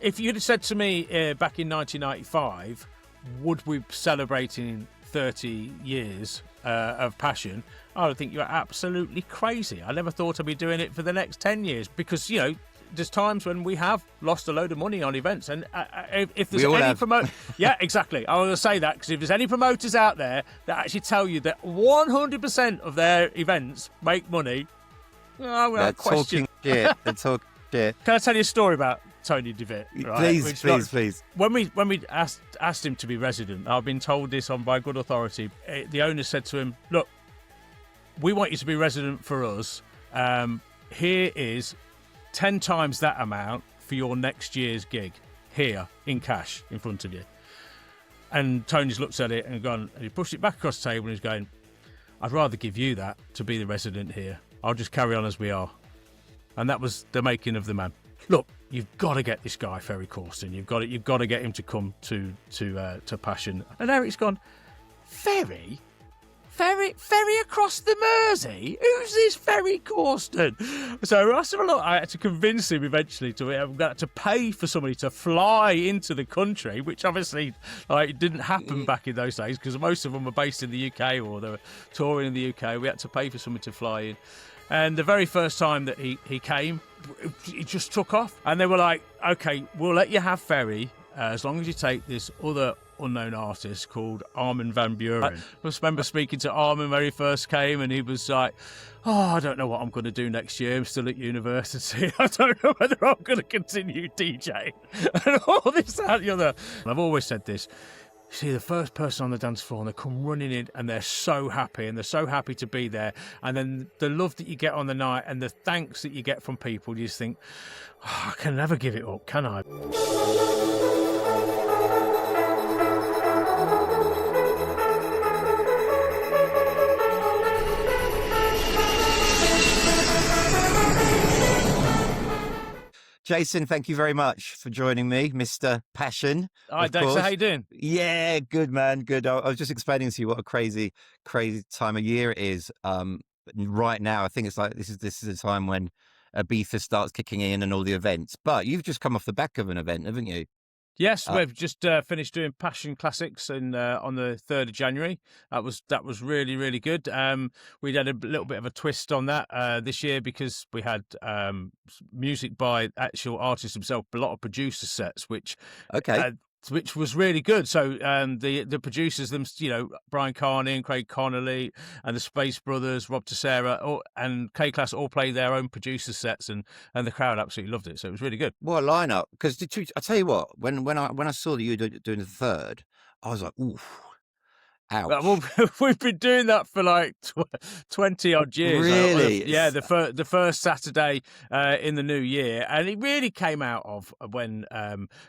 If you'd have said to me back in 1995, would we be celebrating 30 years of Passion, I would think you're absolutely crazy. I never thought I'd be doing it for the next 10 years because, there's times when we have lost a load of money on events, and if there's any yeah, exactly. I was going to say that because if there's any promoters out there that actually tell you that 100% of their events make money, they're talking shit. They're talking shit. Can I tell you a story about Tony De Vit? Right? Please. When we asked him to be resident, I've been told this on by good authority. The owner said to him, "Look, we want you to be resident for us. Here is 10 times that amount for your next year's gig here in cash in front of you." And Tony's looked at it and gone, and he pushed it back across the table and he's going, "I'd rather give you that to be the resident here. I'll just carry on as we are." And that was the making of the man. Look, you've got to get this guy, Ferry Corsten. You've got to get him to come to Passion. And Eric's gone, Ferry across the Mersey? Who's this Ferry Corsten? So I had to convince him eventually to pay for somebody to fly into the country, which obviously it didn't happen back in those days because most of them were based in the UK or they were touring in the UK. We had to pay for someone to fly in. And the very first time that he came, he just took off. And they were like, "Okay, we'll let you have Ferry as long as you take this other unknown artist called Armin van Buuren." I just remember speaking to Armin when he first came, and he was like, I don't know what I'm going to do next year. I'm still at university. I don't know whether I'm going to continue DJing and all this, that, and the other. And I've always said this. You see the first person on the dance floor and they come running in and they're so happy and they're so happy to be there. And then the love that you get on the night and the thanks that you get from people, you just think, I can never give it up, can I? Jason, thank you very much for joining me, Mr. Passion. Hi, Dexter. How you doing? Yeah, good, man. Good. I was just explaining to you what a crazy time of year it is. Right now, I think it's like this is a time when Ibiza starts kicking in and all the events. But you've just come off the back of an event, haven't you? Yes, we've just finished doing Passion Classics on the 3rd of January. That was really, really good. We had a little bit of a twist on that this year because we had music by actual artists themselves, a lot of producer sets, which was really good. So the producers, Brian Carney and Craig Connolly and the Space Brothers, Rob Tessera and K-Class all played their own producer sets, and the crowd absolutely loved it. So it was really good. What a lineup! Because I tell you what, when I saw that you were doing the 3rd, I was like, oof. Ouch. Well, we've been doing that for like 20 odd years. Really? Yeah, the first Saturday in the new year. And it really came out of when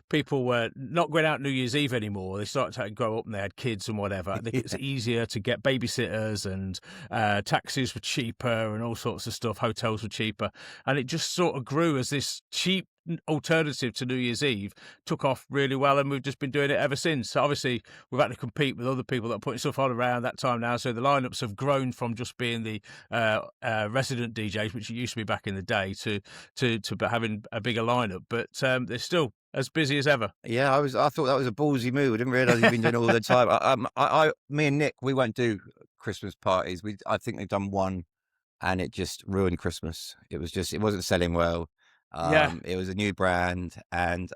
people were not going out New Year's Eve anymore. They started to grow up and they had kids and whatever. I think it's easier to get babysitters and taxis were cheaper and all sorts of stuff. Hotels were cheaper. And it just sort of grew as this cheap alternative to New Year's Eve, took off really well, and we've just been doing it ever since. So obviously we've had to compete with other people that are putting stuff on around that time now, so the lineups have grown from just being the resident DJs, which it used to be back in the day, to having a bigger lineup, but they're still as busy as ever. Yeah, I thought that was a ballsy move. I didn't realise you've been doing it all the time. Me and Nick, we won't do Christmas parties. I think they've done one and it just ruined Christmas. It wasn't selling well. It was a new brand, and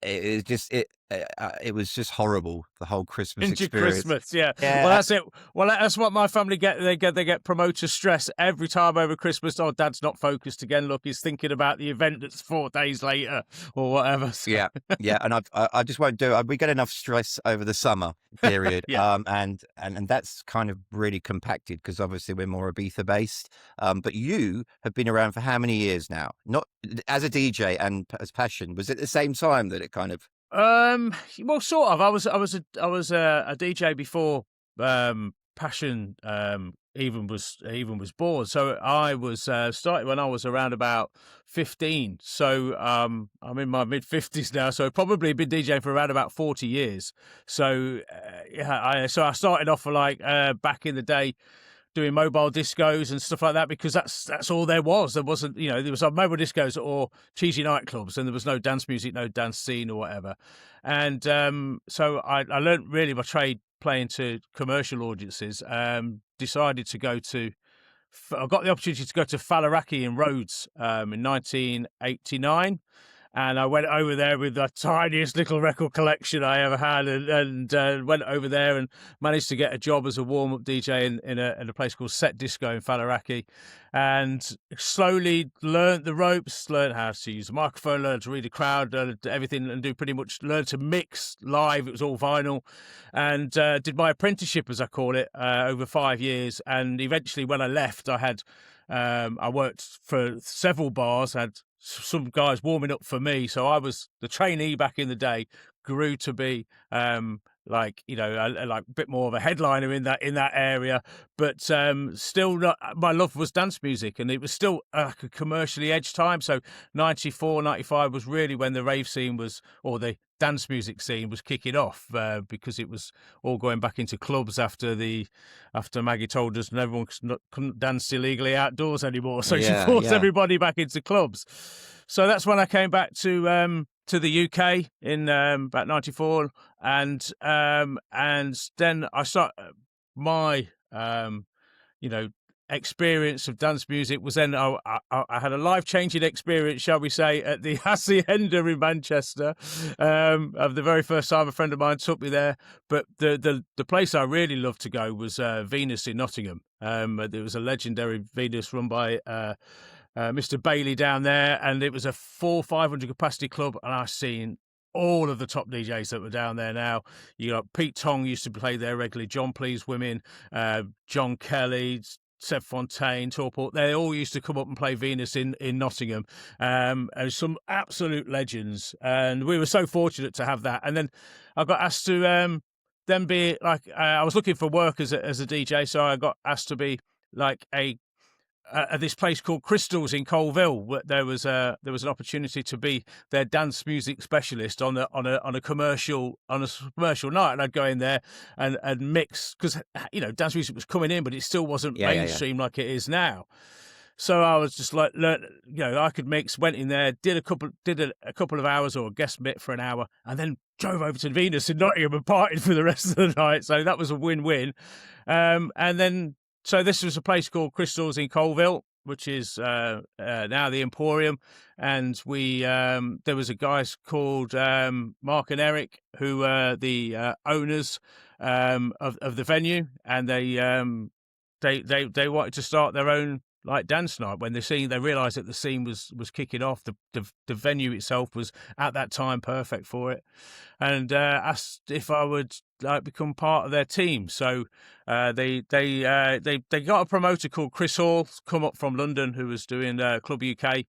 it was just horrible, the whole Christmas experience. Christmas, yeah. Well, that's it. Well, that's what my family get. They get promoter stress every time over Christmas. Oh, Dad's not focused again. Look, he's thinking about the event that's 4 days later or whatever. So. Yeah. And I just won't do it. We get enough stress over the summer period. And that's kind of really compacted because obviously we're more Ibiza based. But you have been around for how many years now? Not as a DJ and as Passion. Was it the same time that it kind of? Well, sort of. I was a DJ before Passion even was born. So I was started when I was around about 15. So I'm in my mid 50s now. So I've probably been DJing for around about 40 years. So I started off back in the day. doing mobile discos and stuff like that, because that's all there was. There wasn't, there was mobile discos or cheesy nightclubs, and there was no dance music, no dance scene or whatever. And so I learned really my trade playing to commercial audiences. Decided to go to. I got the opportunity to go to Faliraki in Rhodes in 1989. And I went over there with the tiniest little record collection I ever had, and went over there and managed to get a job as a warm-up DJ in a place called Set Disco in Faliraki, and slowly learnt the ropes, learned how to use a microphone, learned to read a crowd, learned everything, and learned to mix live. It was all vinyl, and did my apprenticeship, as I call it, over 5 years. And eventually, when I left, I worked for several bars, had some guys warming up for me. So I was the trainee back in the day, grew to be like a bit more of a headliner in that area, but still not, my love was dance music, and it was still a commercially edged time. So 94, 95 was really when the rave scene was, or the dance music scene was kicking off, because it was all going back into clubs after Maggie told us and everyone couldn't dance illegally outdoors anymore. So she forced everybody back into clubs. So that's when I came back to the UK in about 94, and then I started my experience of dance music was then I had a life-changing experience, shall we say, at the Hacienda in Manchester. Of the very first time a friend of mine took me there, but the place I really loved to go was Venus in Nottingham. There was a legendary Venus run by Mr. Bailey down there, and it was a 400-500 capacity club, and I've seen all of the top DJs that were down there now. You got Pete Tong used to play there regularly, John Please Women, John Kelly, Seb Fontaine, Torport, they all used to come up and play Venus in Nottingham. And some absolute legends, and we were so fortunate to have that. And then I got asked to then be like, I was looking for work as a DJ, so I got asked to be like at this place called Crystals in Coalville. There was an opportunity to be their dance music specialist on a commercial night, and I'd go in there and mix, because dance music was coming in, but it still wasn't mainstream like it is now. So I was just like, I could mix. Went in there, did a couple of hours or a guest bit for an hour, and then drove over to Venus in Nottingham and partied for the rest of the night. So that was a win-win. And then. So this was a place called Crystals in Coalville, which is now the Emporium, and there was a guys called Mark and Eric who were the owners of the venue, and they wanted to start their own like dance night. When they realised that the scene was kicking off, the venue itself was at that time perfect for it, and asked if I would like become part of their team. So they got a promoter called Chris Hall come up from London, who was doing Club UK,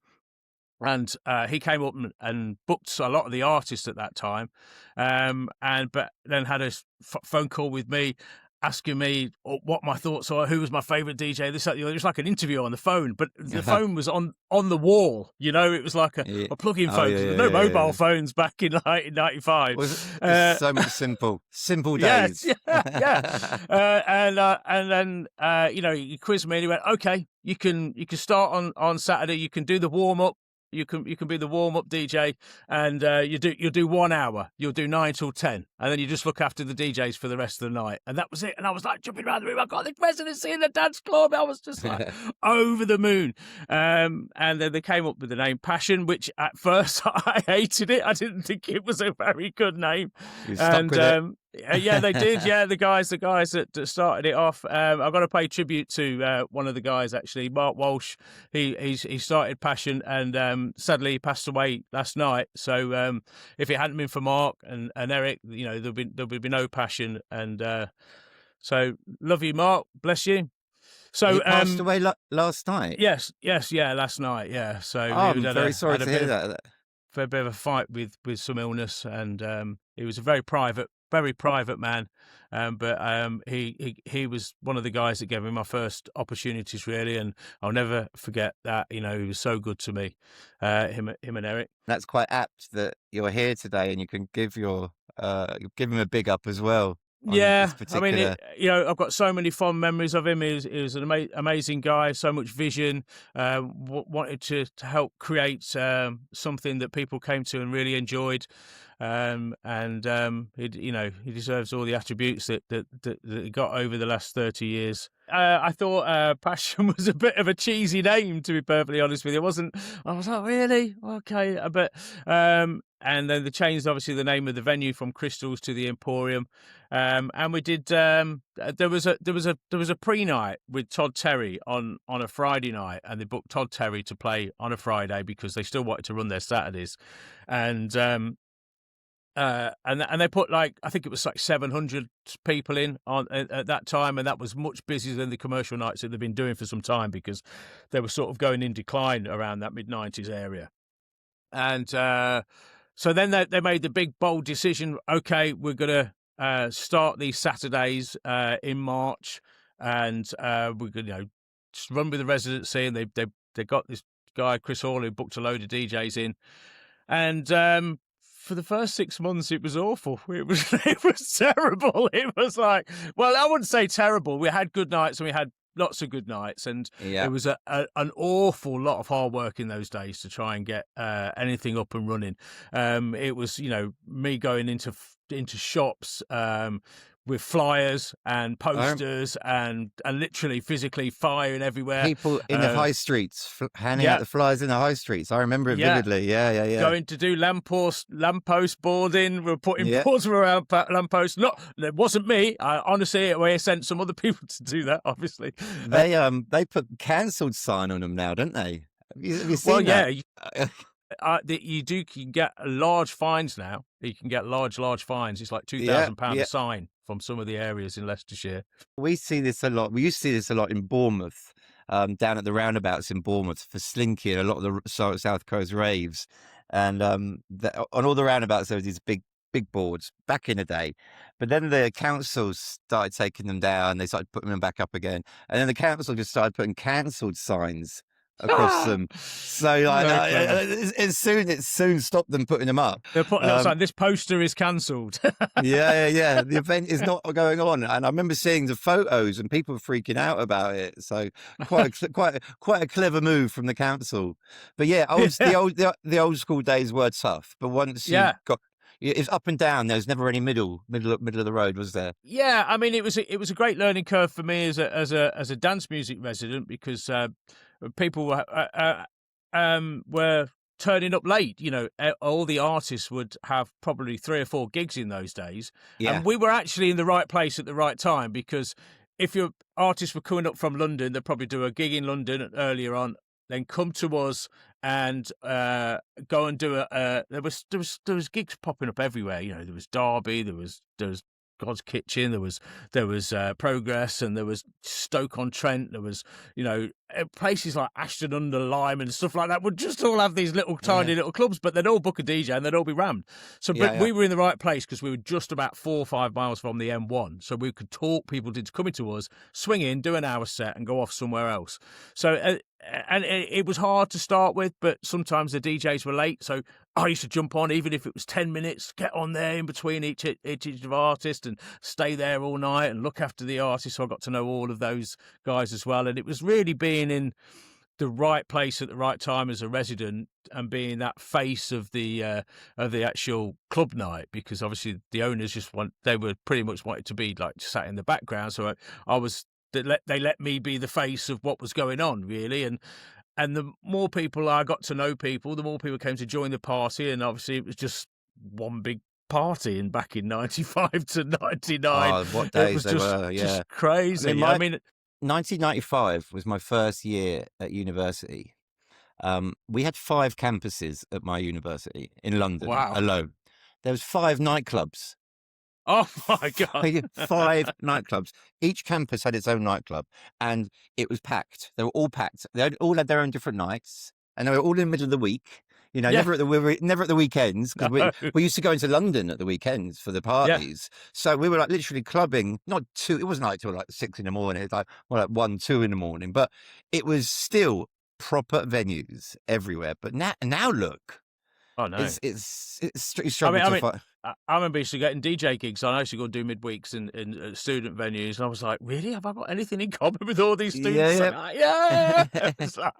and he came up and booked a lot of the artists at that time, but then had a phone call with me, asking me what my thoughts are, who was my favourite DJ, this, that, it was like an interview on the phone, but the phone was on the wall, it was like a plug-in phone. There were no mobile phones back in 1995. So many simple days. And then he quizzed me and he went, okay, you can start on Saturday, you can do the warm-up. You can be the warm-up DJ, and you'll do 1 hour. You'll do 9 till 10, and then you just look after the DJs for the rest of the night. And that was it. And I was like jumping around the room. I got the residency in the dance club. I was just like over the moon. And then they came up with the name Passion, which at first I hated it. I didn't think it was a very good name. You stuck with it. Yeah, they did. Yeah, the guys that started it off. I've got to pay tribute to one of the guys, actually, Mark Walsh. He started Passion, and sadly he passed away last night. So if it hadn't been for Mark and Eric, there'd be no Passion. And so love you, Mark. Bless you. So he passed away last night. Yes, yeah, last night. Yeah. So I'm very sorry to hear that. For a bit of a fight with some illness, and he was a very private man, but he was one of the guys that gave me my first opportunities, really, and I'll never forget that. He was so good to me, him and Eric. That's quite apt that you're here today, and you can give him a big up as well. on Yeah, this I mean, particular? I've got so many fond memories of him. He was an amazing guy, so much vision, wanted to help create something that people came to and really enjoyed. He deserves all the attributes that he got over the last 30 years. I thought Passion was a bit of a cheesy name, to be perfectly honest with you. I was like, really? Okay. And then they changed, obviously, the name of the venue from Crystals to the Emporium. And we did, there was a pre-night with Todd Terry on a Friday night, and they booked Todd Terry to play on a Friday because they still wanted to run their Saturdays. And they put I think it was 700 people in at that time, and that was much busier than the commercial nights that they've been doing for some time because they were sort of going in decline around that mid-90s area. And so then they made the big bold decision. Okay, we're going to start these Saturdays in March, and we're going to just run with the Residency. And they got this guy Chris Hall who booked a load of DJs in, and for the first 6 months, it was awful. It was terrible. It was I wouldn't say terrible. We had good nights and we had lots of good nights, and it was an awful lot of hard work in those days to try and get anything up and running. It was me going into shops with flyers and posters and literally physically firing everywhere. People in the high streets handing out the flyers in the high streets. I remember it vividly. Yeah. Going to do lamppost boarding. We're putting boards around lampposts. It wasn't me. Honestly, I sent some other people to do that. Obviously, they put cancelled sign on them now, don't they? Have you seen that? You can get large fines now. You can get large fines. It's like £2,000 a sign from some of the areas in Leicestershire. We see this a lot. We used to see this a lot in Bournemouth, down at the roundabouts in Bournemouth for Slinky and a lot of the South Coast raves. And on all the roundabouts, there was these big boards back in the day. But then the council started taking them down. They started putting them back up again. And then the council just started putting cancelled signs across them. So it soon stopped them putting them up. They're putting up this poster is cancelled. yeah. The event is not going on. And I remember seeing the photos and people freaking out about it. So quite a clever move from the council. But the old school days were tough. But once you got, it's up and down. There's never any middle of the road, was there? Yeah, I mean, it was a great learning curve for me as a dance music resident because people were turning up late. All the artists would have probably 3 or 4 gigs in those days, and we were actually in the right place at the right time because if your artists were coming up from London, they'd probably do a gig in London earlier on, then come to us and go and do there was gigs popping up everywhere. There was Derby, there was Godsitchen, there was Progress, and there was Stoke-on-Trent. There was places like Ashton-under-Lyme and stuff like that would just all have these little tiny little clubs, but they'd all book a DJ and they'd all be rammed. So we were in the right place because we were just about 4 or 5 miles from the M1, so we could talk people into coming to us, swing in, do an hour set, and go off somewhere else. So and it was hard to start with, but sometimes the DJs were late, so I used to jump on, even if it was 10 minutes, get on there in between each artist and stay there all night and look after the artist. So I got to know all of those guys as well. And it was really being in the right place at the right time as a resident and being that face of the actual club night, because obviously the owners they were pretty much wanted to be like sat in the background. So they let me be the face of what was going on, really. And the more people I got to know people, the more people came to join the party. And obviously it was just one big party back in 95 to 99. Oh, what days it was they were, yeah. Just crazy. 1995 was my first year at university. We had 5 campuses at my university in London alone. There was 5 nightclubs. Oh my God. 5 nightclubs. Each campus had its own nightclub and it was packed. They were all packed. They all had their own different nights and they were all in the middle of the week. Never at the weekends. No. We used to go into London at the weekends for the parties. So we were like literally clubbing, it wasn't like till like 6 in the morning. It was like 1, 2 in the morning, but it was still proper venues everywhere. But now look, oh no, it's struggling to find. I remember used to getting DJ gigs. I used to go and do midweeks in student venues, and I was like, really? Have I got anything in common with all these students? Yeah, Like, yeah. It's like,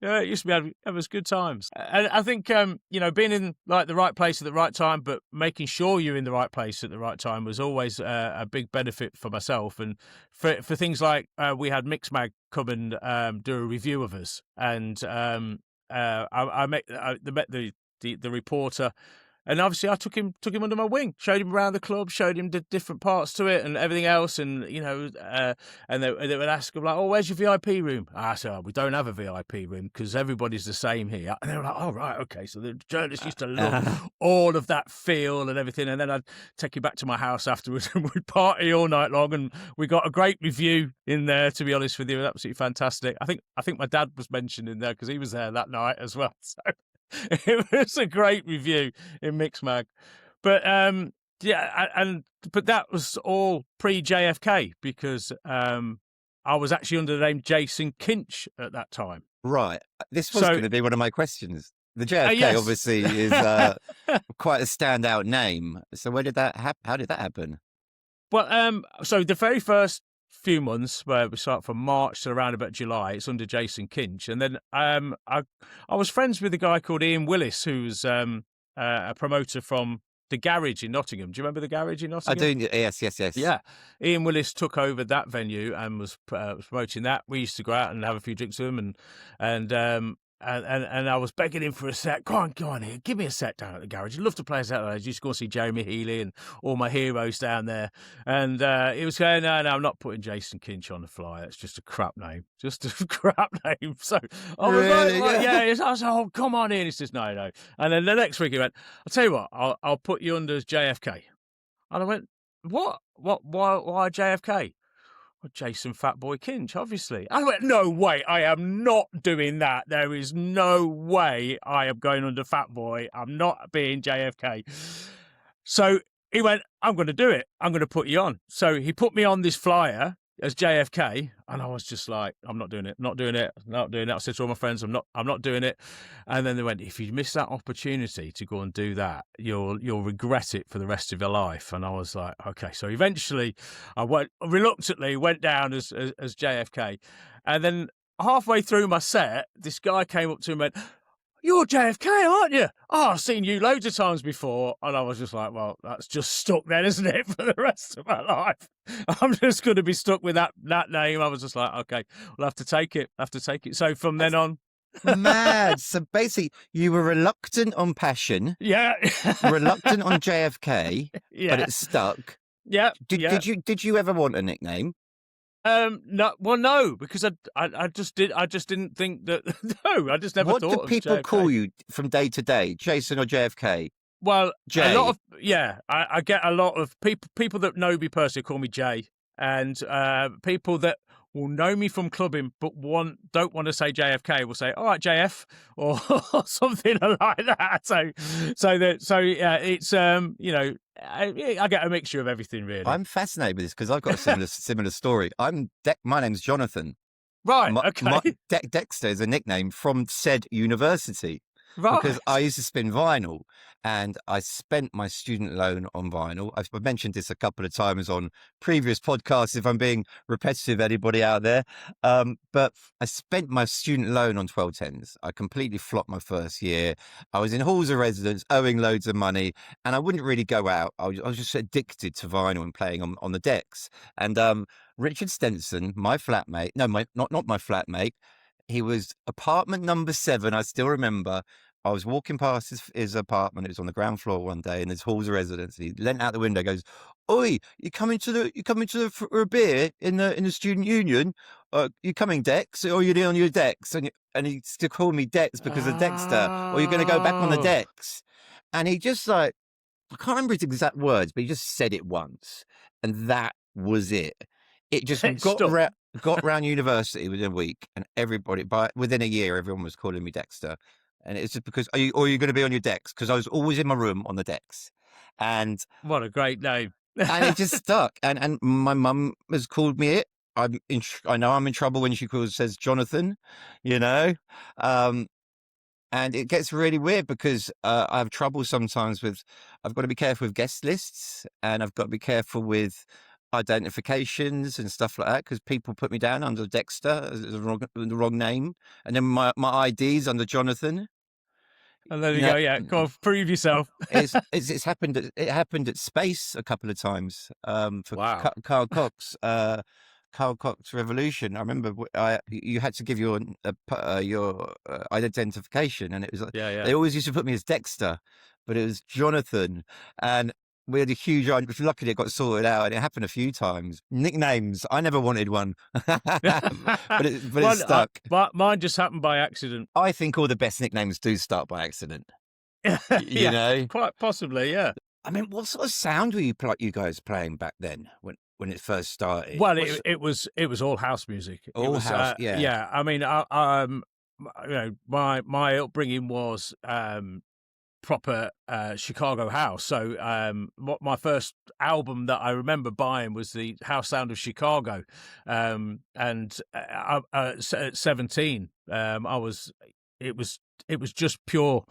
yeah, it used to be having us good times. And I think being in like the right place at the right time, but making sure you're in the right place at the right time was always a big benefit for myself. And for things like we had Mixmag come and do a review of us, and I met the reporter. And obviously, I took him under my wing, showed him around the club, showed him the different parts to it and everything else. And and they would ask him like, "Oh, where's your VIP room?" I said, "Oh, we don't have a VIP room because everybody's the same here." And they were like, "Oh, right, okay." So the journalists used to love all of that feel and everything. And then I'd take him back to my house afterwards, and we'd party all night long. And we got a great review in there. To be honest with you, absolutely fantastic. I think my dad was mentioned in there because he was there that night as well. So. It was a great review in Mixmag, but but that was all pre JFK because I was actually under the name Jason Kinch at that time. right. This was going to be one of my questions. The JFK yes. obviously is quite a standout name. So where did that how did that happen? Well, so the very first few months where we start from March to around about July, it's under Jason Kinch. And then I was friends with a guy called Ian Willis, who's a promoter from the Garage in Nottingham. Do you remember the Garage in Nottingham? I do. Yes. Yeah. Ian Willis took over that venue and was promoting that. We used to go out and have a few drinks with him, and I was begging him for a set. Go on here, give me a set down at the Garage. I'd love to play a set. I used to go see Jeremy Healy and all my heroes down there. And he was going, no, I'm not putting Jason Kinch on the flyer. It's just a crap name. Just a crap name. So I was Really? like, yeah. I was like, oh, come on in. He says, no. And then the next week he went, I'll tell you what, I'll put you under as JFK. And I went, what? Why JFK? Well, Jason Fatboy Kinch, obviously. I went, no way, I am not doing that. There is no way I am going under Fatboy. I'm not being JFK. So he went, I'm going to do it. I'm going to put you on. So he put me on this flyer as JFK, and I was just like, I'm not doing it. I said to all my friends, I'm not doing it. And then they went, if you miss that opportunity to go and do that, you'll regret it for the rest of your life. And I was like, okay. So eventually I reluctantly went down as JFK. And then halfway through my set, this guy came up to me and went, you're JFK, aren't you? Oh, I've seen you loads of times before. And I was just like, well, that's just stuck then, isn't it, for the rest of my life? I'm just going to be stuck with that name. I was just like, okay, we'll have to take it. So from then on. Mad. So basically, you were reluctant on Passion. Yeah. Reluctant on JFK, yeah. but it stuck. Yeah. Did you ever want a nickname? No, because I just didn't think that. No, I just never thought. What do people JFK. call you from day to day, Jason or JFK? Well, Jay. a lot of I get a lot of people that know me personally call me Jay, and people that will know me from clubbing but don't want to say JFK will say, all right, JF, or something like that. So yeah, it's I get a mixture of everything really. I'm fascinated with this because I've got a similar story. My name's Jonathan. Right. Okay. Dexter is a nickname from said university. Right. Because I used to spin vinyl, and I spent my student loan on vinyl. I've mentioned this a couple of times on previous podcasts, if I'm being repetitive, anybody out there. But I spent my student loan on 1210s. I completely flopped my first year. I was in halls of residence, owing loads of money, and I wouldn't really go out. I was just addicted to vinyl and playing on the decks. And Richard Stenson, my flatmate, not my flatmate, he was apartment number 7. I still remember. I was walking past his apartment. It was on the ground floor one day in his halls of residence. He leant out the window, goes, "Oi, you coming for a beer in the student union? You coming, Dex, or you on your Dex?" And he still called me Dex because of Dexter. Or you're going to go back on the Dex? And he just I can't remember his exact words, but he just said it once, and that was it. It just got around university within a week, and everybody, within a year, everyone was calling me Dexter. And it's just because, are you going to be on your decks? Because I was always in my room on the decks. And what a great name. And it just stuck. And my mum has called me it. I know I'm in trouble when she says Jonathan, And it gets really weird because I have trouble sometimes with, I've got to be careful with guest lists, and I've got to be careful with identifications and stuff like that, because people put me down under Dexter as the wrong name. And then my ID's under Jonathan. And there You you know, go. Yeah, go on, prove yourself. it's happened. It happened at Space a couple of times for Wow. Carl Cox. Carl Cox Revolution. I remember you had to give your identification, and it was like, Yeah. they always used to put me as Dexter, but it was Jonathan, and we had a huge. Luckily, it got sorted out, and it happened a few times. Nicknames. I never wanted one, but it stuck. Mine just happened by accident. I think all the best nicknames do start by accident. You know, quite possibly. Yeah. I mean, what sort of sound were you guys playing back then when it first started? Well, it was all house music. All house, yeah. Yeah. I mean, my upbringing was proper Chicago house. So what my first album that I remember buying was the House Sound of Chicago, and at 17, it was just pure.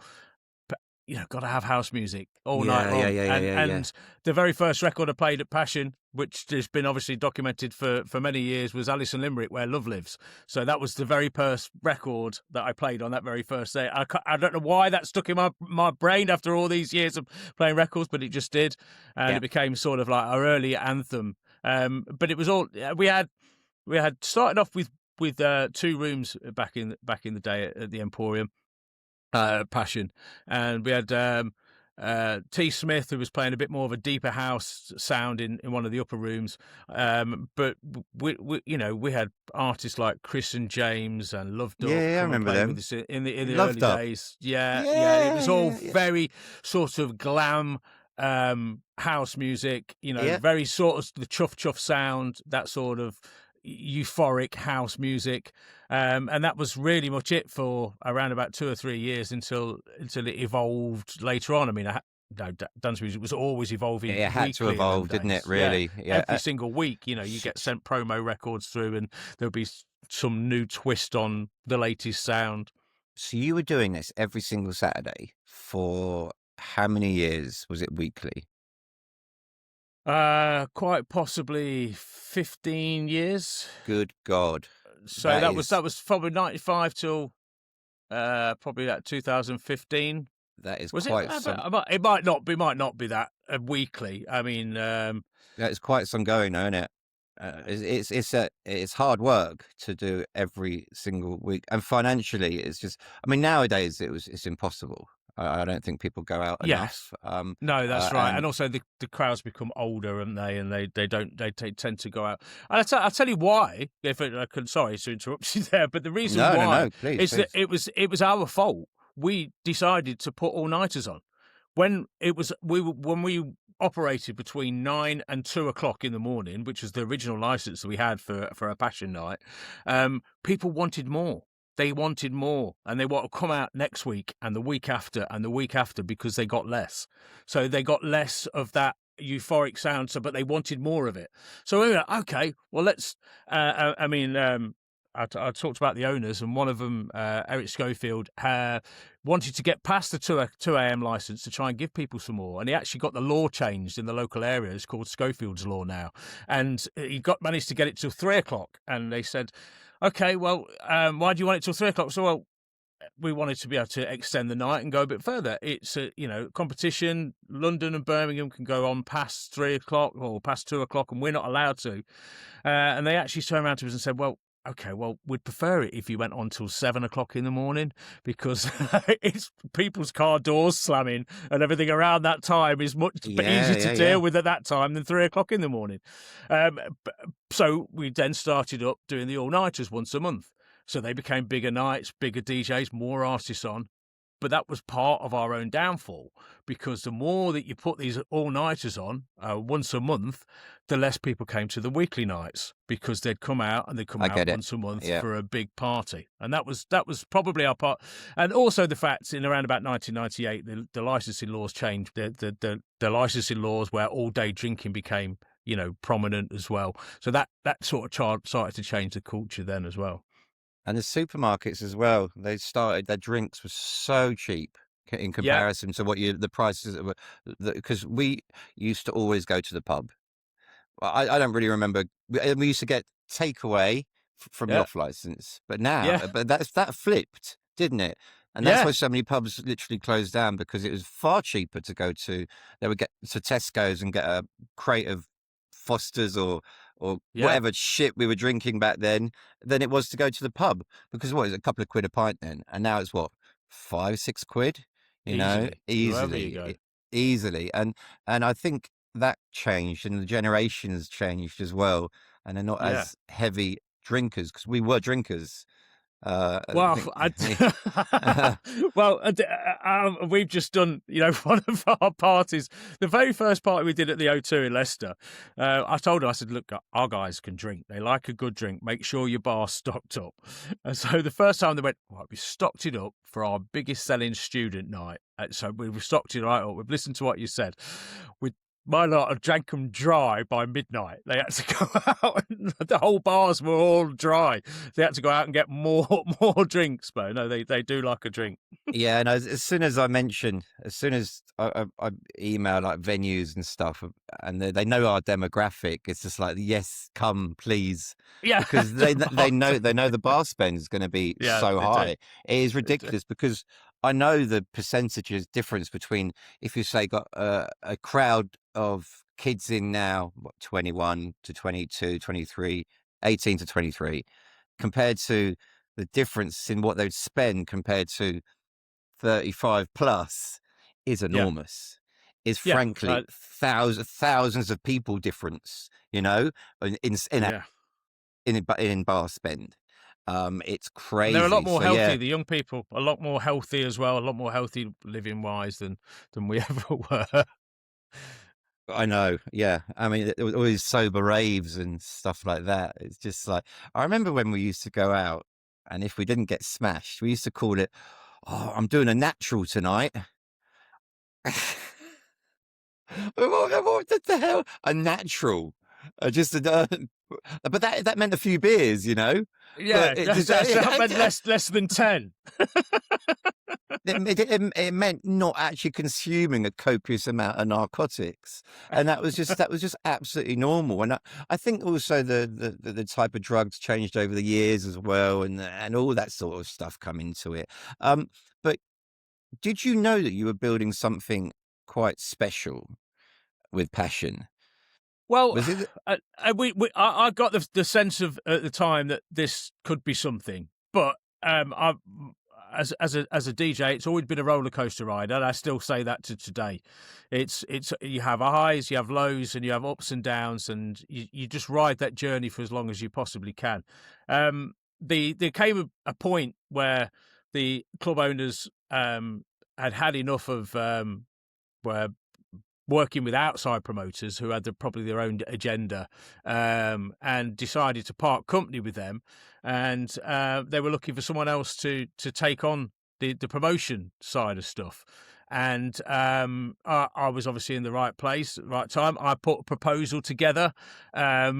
Got to have house music all night long. And the very first record I played at Passion, which has been obviously documented for many years, was Alice in Limerick, Where Love Lives. So that was the very first record that I played on that very first day. I don't know why that stuck in my brain after all these years of playing records, but it just did. And it became sort of like our early anthem. But it was all, we had started off with 2 rooms back in the day at the Emporium. Passion, and we had T. Smith, who was playing a bit more of a deeper house sound in one of the upper rooms, but we had artists like Chris and James and Love Duck. I remember them in the early days. It was all very sort of glam house music, very sort of the chuff sound, that sort of euphoric house music, and that was really much it for around about 2 or 3 years until it evolved later on. I mean, dance music was always evolving. It had to evolve, didn't it? Really, Every single week, you get sent promo records through, and there'll be some new twist on the latest sound. So you were doing this every single Saturday for how many years? Was it weekly? Quite possibly 15 years. Good God. So that was probably 95 till probably that 2015. That is was quite it? some... It might not be that weekly. I mean, that is quite some going, though, isn't it? It's hard work to do every single week, and financially, it's just. I mean, nowadays it's impossible. I don't think people go out enough. No, that's right. And also the crowds become older, and they tend to go out. And I'll tell you why. If I could, sorry to interrupt you there, but the reason why is that it was our fault. We decided to put all-nighters on when we operated between 9 and 2 o'clock in the morning, which was the original license that we had for a Passion night. People wanted more. They wanted more, and they want to come out next week and the week after and the week after, because they got less. So they got less of that euphoric sound, but they wanted more of it. So we were like, okay, well, let's. I talked about the owners, and one of them, Eric Schofield, wanted to get past the 2 a.m. license to try and give people some more. And he actually got the law changed in the local area. It's called Schofield's Law now. And he managed to get it till 3 o'clock. And they said, okay, well, why do you want it till 3 o'clock? So, well, we wanted to be able to extend the night and go a bit further. It's a, competition. London and Birmingham can go on past 3 o'clock or past 2 o'clock, and we're not allowed to. And they actually turned around to us and said, well, okay, well, we'd prefer it if you went on till 7 o'clock in the morning, because it's people's car doors slamming and everything around that time is much easier to deal with at that time than 3 o'clock in the morning. So we then started up doing the all-nighters once a month. So they became bigger nights, bigger DJs, more artists on. But that was part of our own downfall, because the more that you put these all-nighters on once a month, the less people came to the weekly nights, because they'd come out once a month for a big party. And that was probably our part. And also the fact, in around about 1998, the licensing laws changed. The licensing laws where all-day drinking became, prominent as well. So that sort of started to change the culture then as well. And the supermarkets as well, they started, their drinks were so cheap in Yeah, comparison to the prices that were, because we used to always go to the pub. I don't really remember. We used to get takeaway from the yeah, off license, but now, yeah, that flipped, didn't it? And that's yeah, why so many pubs literally closed down, because it was far cheaper to go to. They would get to Tesco's and get a crate of Foster's or yeah. whatever shit we were drinking back then, than it was to go to the pub. Because what is it, a couple of quid a pint then, and now it's what, 5 6 quid, Easily, wherever you easily, go. easily. And I think that changed, and the generations changed as well, and they're not Yeah. as heavy drinkers, because we were drinkers. I Well, think. well, we've just done, one of our parties, the very first party we did at the O2 in Leicester. I told her, I said, look, our guys can drink. They like a good drink. Make sure your bar's stocked up. And so the first time they went, right, we stocked it up for our biggest selling student night. So we've stocked it right up. We've listened to what you said. My lot had drank them dry by midnight. They had to go out, and the whole bars were all dry. They had to go out and get more drinks. But no, they do like a drink. Yeah, and as soon as I email like venues and stuff, and they know our demographic, it's just like, yes, come please, Yeah, because they know the bar spend is going to be yeah, so they do. high. It is They do. ridiculous, because I know the percentages difference between, if you say got a crowd of kids in now, what, 21 to 22, 23, 18 to 23, compared to the difference in what they'd spend compared to 35 plus, is Yeah, enormous. Is yeah, frankly thousands of people difference, in yeah. in bar spend. It's And they're a lot crazy. more So healthy. yeah, The young people, a lot more healthy as well. A lot more healthy living wise than we ever were. I know. Yeah, I mean, it was always sober raves and stuff like that. It's just like, I remember when we used to go out, and if we didn't get smashed, we used to call it, "Oh, I'm doing a natural tonight." What the hell? A natural? Just but that meant a few beers, Yeah, But it just that meant less than 10. it meant not actually consuming a copious amount of narcotics, and that was just absolutely normal. And I think also the type of drugs changed over the years as well, and all that sort of stuff come into it. But did you know that you were building something quite special with Passion? Well, Was it? I got the sense of at the time that this could be something, but I as a DJ, it's always been a roller coaster ride, and I still say that to today. It's you have highs, you have lows, and you have ups and downs, and you just ride that journey for as long as you possibly can. There came a point where the club owners had enough of where working with outside promoters who had probably their own agenda, and decided to part company with them, and they were looking for someone else to take on the promotion side of stuff. And I was obviously in the right place at the right time. I put a proposal together, a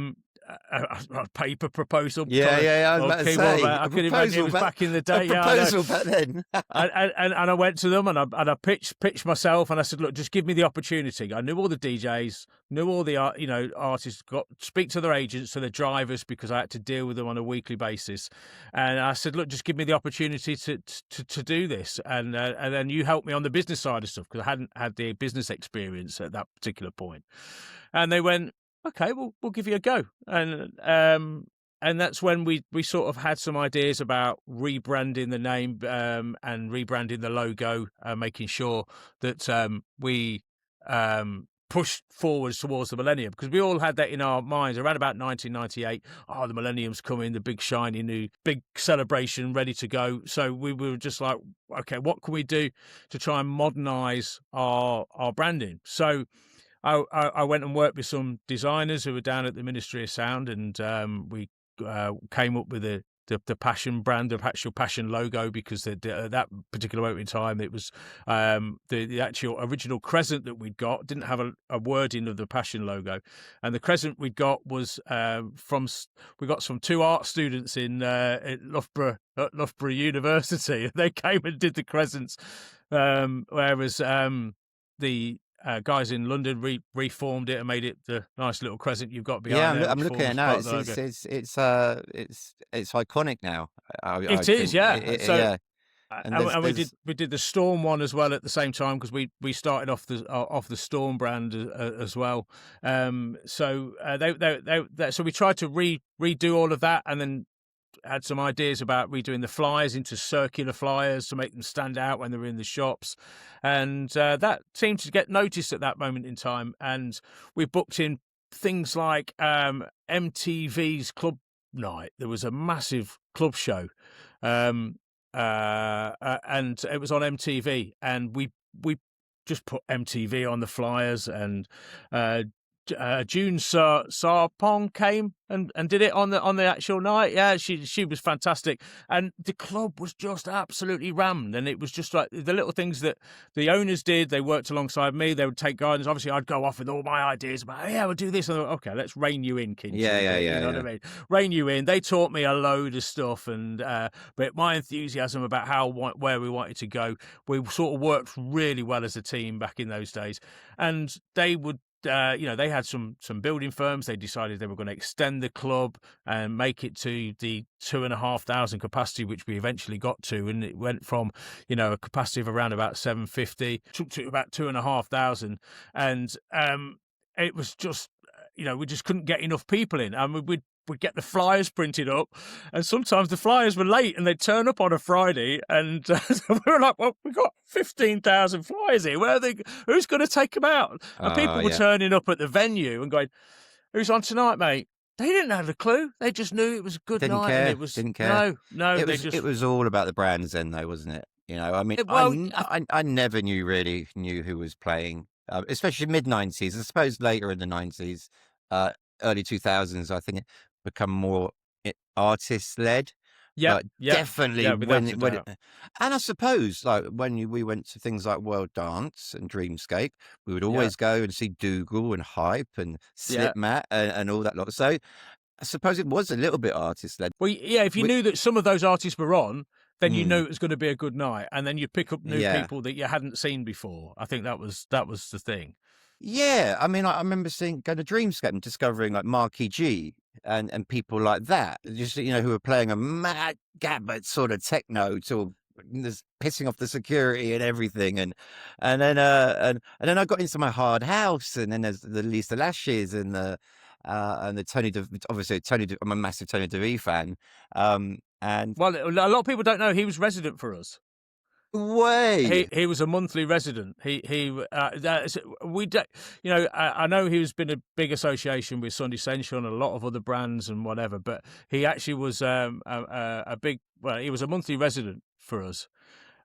paper proposal. Yeah. I was about to say, I a could imagine it was back in the day. a proposal back then. And I went to them, and I pitched myself, and I said, look, just give me the opportunity. I knew all the DJs, knew all the artists, speak to their agents, to their drivers, because I had to deal with them on a weekly basis. And I said, look, just give me the opportunity to do this, and then you help me on the business side of stuff, because I hadn't had the business experience at that particular point. And they went, okay, we'll give you a go. And that's when we sort of had some ideas about rebranding the name, and rebranding the logo, making sure that we pushed forwards towards the millennium, because we all had that in our minds around about 1998. Oh, the millennium's coming, the big shiny new big celebration ready to go. So we were just like, okay, what can we do to try and modernize our branding? So I went and worked with some designers who were down at the Ministry of Sound, and we came up with the Passion brand, the actual Passion logo, because at that particular moment in time, it was the actual original crescent that we'd got didn't have a wording of the Passion logo, and the crescent we got was we got some 2 art students in Loughborough University. They came and did the crescents, whereas the guys in London reformed it and made it the nice little crescent you've got behind. Yeah, I'm looking at it now. It's iconic now. It is, yeah. So, yeah. And we did the Storm one as well at the same time, because we started off the Storm brand as well. So we tried to redo all of that, and then had some ideas about redoing the flyers into circular flyers to make them stand out when they were in the shops, and that seemed to get noticed at that moment in time. And we booked in things like MTV's Club Night. There was a massive club show, and it was on MTV, and we just put MTV on the flyers, and June Sarpong came and did it on the actual night. Yeah, she was fantastic, and the club was just absolutely rammed. And it was just like the little things that the owners did. They worked alongside me. They would take guidance. Obviously, I'd go off with all my ideas about, yeah, we'll do this. And okay, let's rein you in, Kinch. Yeah. You know what I mean? Rein you in. They taught me a load of stuff, and but my enthusiasm about where we wanted to go, we sort of worked really well as a team back in those days. And they would. They had some building firms. They decided they were going to extend the club and make it to the 2,500 capacity, which we eventually got to, and it went from a capacity of around about 750 to about 2,500, and it was just we just couldn't get enough people in. I mean, we'd get the flyers printed up, and sometimes the flyers were late and they'd turn up on a Friday, and we were like, well, we've got 15,000 flyers here. Where are they? Who's going to take them out? And people were turning up at the venue and going, who's on tonight, mate? They didn't have a clue. They just knew it was a good night. Care. And it was, didn't care. No. It was all about the brands then, though, wasn't it? I mean, I never really knew who was playing, especially mid-90s. I suppose later in the 90s, early 2000s, I think it become more artist-led. Yeah, definitely. And I suppose, like when we went to things like World Dance and Dreamscape, we would always go and see Dougal and Hype and Slipmat and all that lot. So I suppose it was a little bit artist-led. Well, yeah, if you knew that some of those artists were on, then you knew it was going to be a good night, and then you pick up new people that you hadn't seen before. I think that was the thing. Yeah, I mean, I remember going to Dreamscape and discovering like Marky G and people like that, just who were playing a mad gabbard sort of techno to pissing off the security and everything, and then I got into my hard house, and then there's the Lisa Lashes and the Tony De Vit. Obviously I'm a massive Tony De Vit fan, and well, a lot of people don't know he was resident for us. Way he was a monthly resident. I know he's been a big association with Sunday Essential and a lot of other brands and whatever, but he actually was a big. Well, he was a monthly resident for us.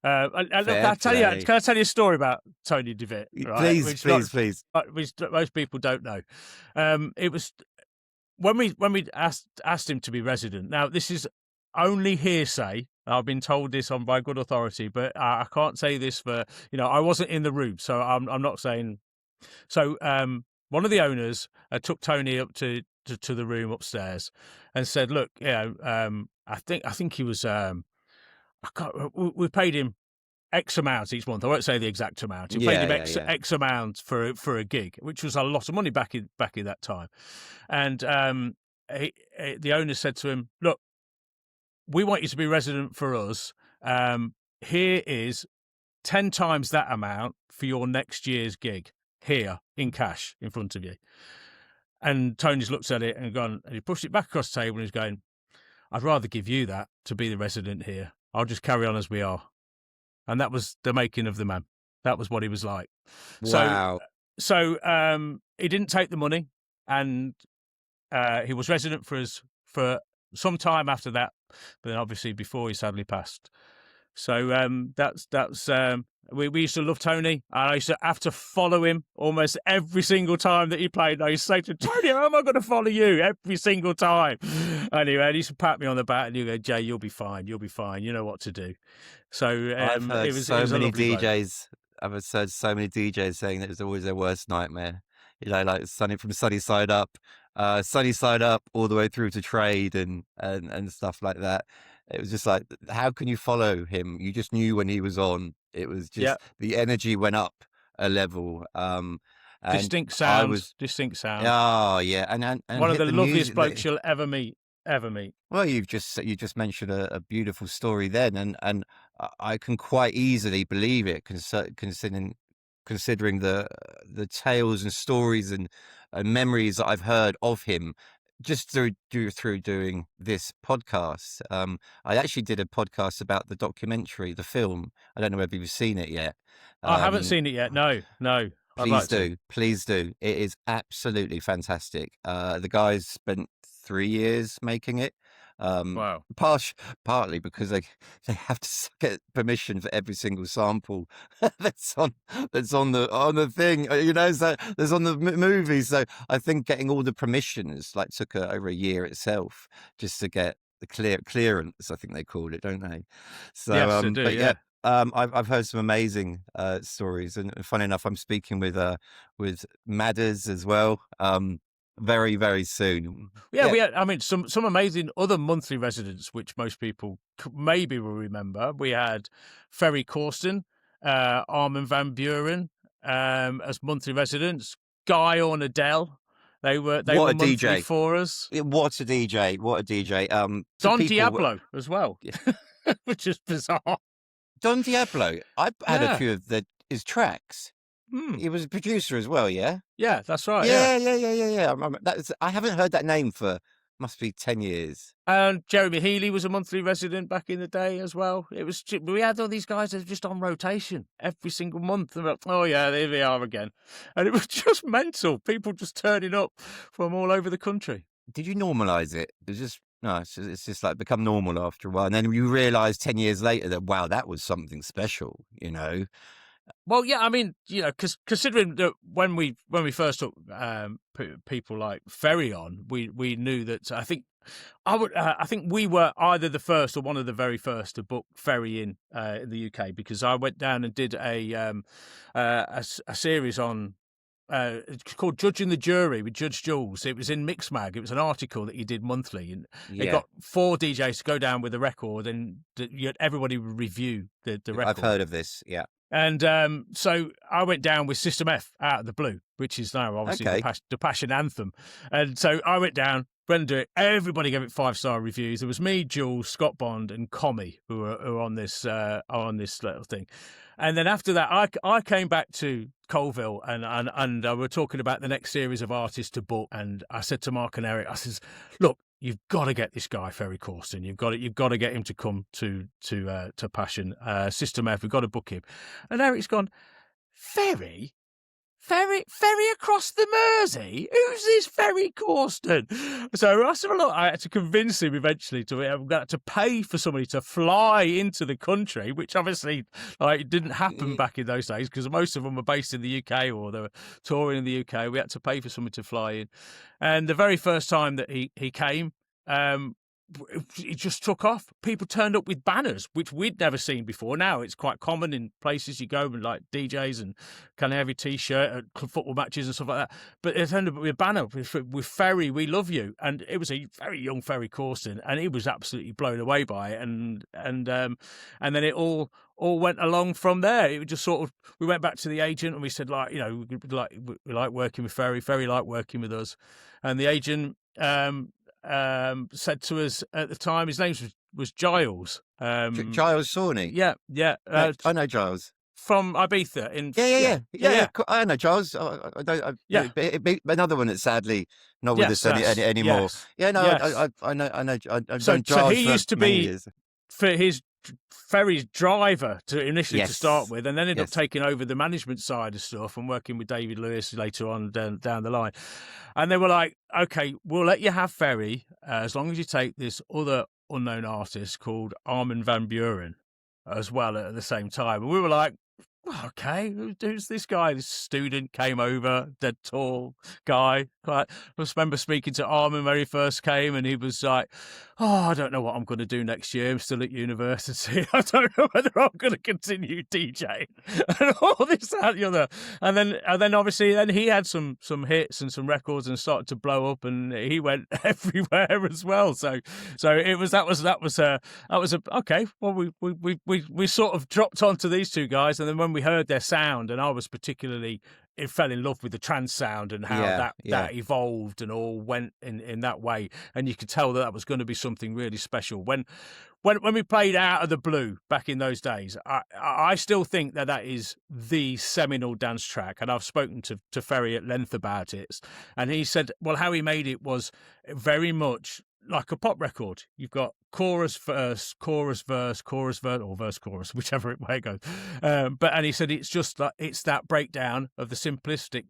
Can I tell you a story about Tony De Vit? Right? Please. Which most people don't know. It was when we asked him to be resident. Now, this is only hearsay. I've been told this on by good authority, but I can't say this for I wasn't in the room, so I'm not saying. So one of the owners took Tony up to the room upstairs and said, "Look, I think he was we paid him X amount each month. I won't say the exact amount. We paid him X amount for a gig, which was a lot of money back in that time." And the owner said to him, "Look, we want you to be resident for us. Here is 10 times that amount for your next year's gig here in cash in front of you." And Tony's looked at it and gone, and he pushed it back across the table and he's going, "I'd rather give you that to be the resident here. I'll just carry on as we are." And that was the making of the man. That was what he was like. Wow. So he didn't take the money, and he was resident for us for some time after that, but then obviously before he sadly passed. So we used to love Tony, and I used to have to follow him almost every single time that he played. I used to say to Tony, "How am I going to follow you every single time?" Anyway, he used to pat me on the back and he'd go, "Jay, you'll be fine. You'll be fine. You know what to do." So I've heard it was so a many lovely bloke. DJs. I've heard so many DJs saying that it was always their worst nightmare. You know, like from Sunny Side Up, all the way through to Trade and stuff like that. It was just like, how can you follow him? You just knew when he was on. It was just the energy went up a level. And Distinct I sound, was, distinct sound. oh yeah, and One of hit the loveliest blokes you'll ever meet. Well, you just mentioned a beautiful story then, and I can quite easily believe it, considering the tales and stories and memories that I've heard of him just through doing this podcast. I actually did a podcast about the documentary, the film. I don't know whether you've seen it yet. I haven't seen it yet. No. Please do. It is absolutely fantastic. The guys spent 3 years making it. Wow. Partly because they have to get permission for every single sample that's on the thing, you know, so there's on the movie. So I think getting all the permissions took over a year itself just to get the clearance, I think they called it, don't they? So yes, they do, but yeah. I've heard some amazing stories, and funny enough, I'm speaking with Madders as well. Very, very soon. Yeah, we had, I mean, some amazing other monthly residents, which most people maybe will remember. We had Ferry Corsten, Armin van Buuren as monthly residents. Guy or Adele, they were monthly DJ for us. What a DJ! Don Diablo as well, which is bizarre. Don Diablo, I've had a few of his tracks. He was a producer as well, yeah? Yeah, that's right. Yeah. I haven't heard that name for, must be 10 years. And Jeremy Healy was a monthly resident back in the day as well. We had all these guys that were just on rotation every single month. And like, oh yeah, there they are again. And it was just mental. People just turning up from all over the country. Did you normalise it? It's just like become normal after a while. And then you realise 10 years later that, wow, that was something special, you know? Well, yeah, I mean, you know, because considering that when we first took people like Ferry on, we knew that I think we were either the first or one of the very first to book Ferry in the UK, because I went down and did a series on. It's called Judging the Jury with Judge Jules. It was in Mixmag. It was an article that he did monthly, and it got 4 DJs to go down with the record, and everybody would review the record. I've heard of this, yeah. And so I went down with System F out of the blue, which is now obviously the passion anthem. And so I went down, went and do it. Everybody gave it 5-star reviews. There was me, Jules, Scott Bond, and Commie who were on this little thing. And then after that, I came back to Coalville and we're talking about the next series of artists to book. And I said to Mark and Eric, I says, look, you've got to get this guy Ferry Corsten. You've got to get him to come to Passion System F. We've got to book him. And Eric's gone, Ferry across the Mersey? Who's this Ferry Corsten? So I said, look, I had to convince him eventually to pay for somebody to fly into the country, which obviously didn't happen back in those days because most of them were based in the UK or they were touring in the UK. We had to pay for somebody to fly in. And the very first time that he came, it just took off. People turned up with banners, which we'd never seen before. Now it's quite common in places you go and like DJs and kind of have your T-shirt at football matches and stuff like that. But it turned up with a banner with Ferry, we love you. And it was a very young Ferry Corsten, and he was absolutely blown away by it. And then it all went along from there. It was just sort of, we went back to the agent and we said, we like working with Ferry. Ferry liked working with us. And the agent said to us at the time, his name was Giles. Giles Sawney. Yeah. I know Giles. From Ibiza. Yeah. I know Giles. Another one that's sadly not with us anymore. Yes. Yeah, no, yes. I know. I've known Giles so he used to be years. For his Ferry's driver to start with, and then ended up taking over the management side of stuff and working with David Lewis later on down the line. And they were like, okay, we'll let you have Ferry as long as you take this other unknown artist called Armin van Buuren. as well at the same time. And we were like, okay, who's this guy? This student came over, dead tall guy. I just remember speaking to Armin when he first came, and he was like, I don't know what I'm going to do next year. I'm still at university. I don't know whether I'm going to continue DJing and all this, that, and the other. And then obviously then he had some hits and some records and started to blow up, and he went everywhere as well. So that was okay. Well, we sort of dropped onto these two guys, and then when we heard their sound, and I was particularly fell in love with the trance sound and how that evolved and all went in that way, and you could tell that was going to be something really special. When we played Out of the Blue back in those days, I still think that is the seminal dance track, and I've spoken to Ferry at length about it, and he said, well, how he made it was very much like a pop record. You've got chorus, verse, chorus, verse, chorus, verse, or verse, chorus, whichever way it goes. And he said it's just like it's that breakdown of the simplistic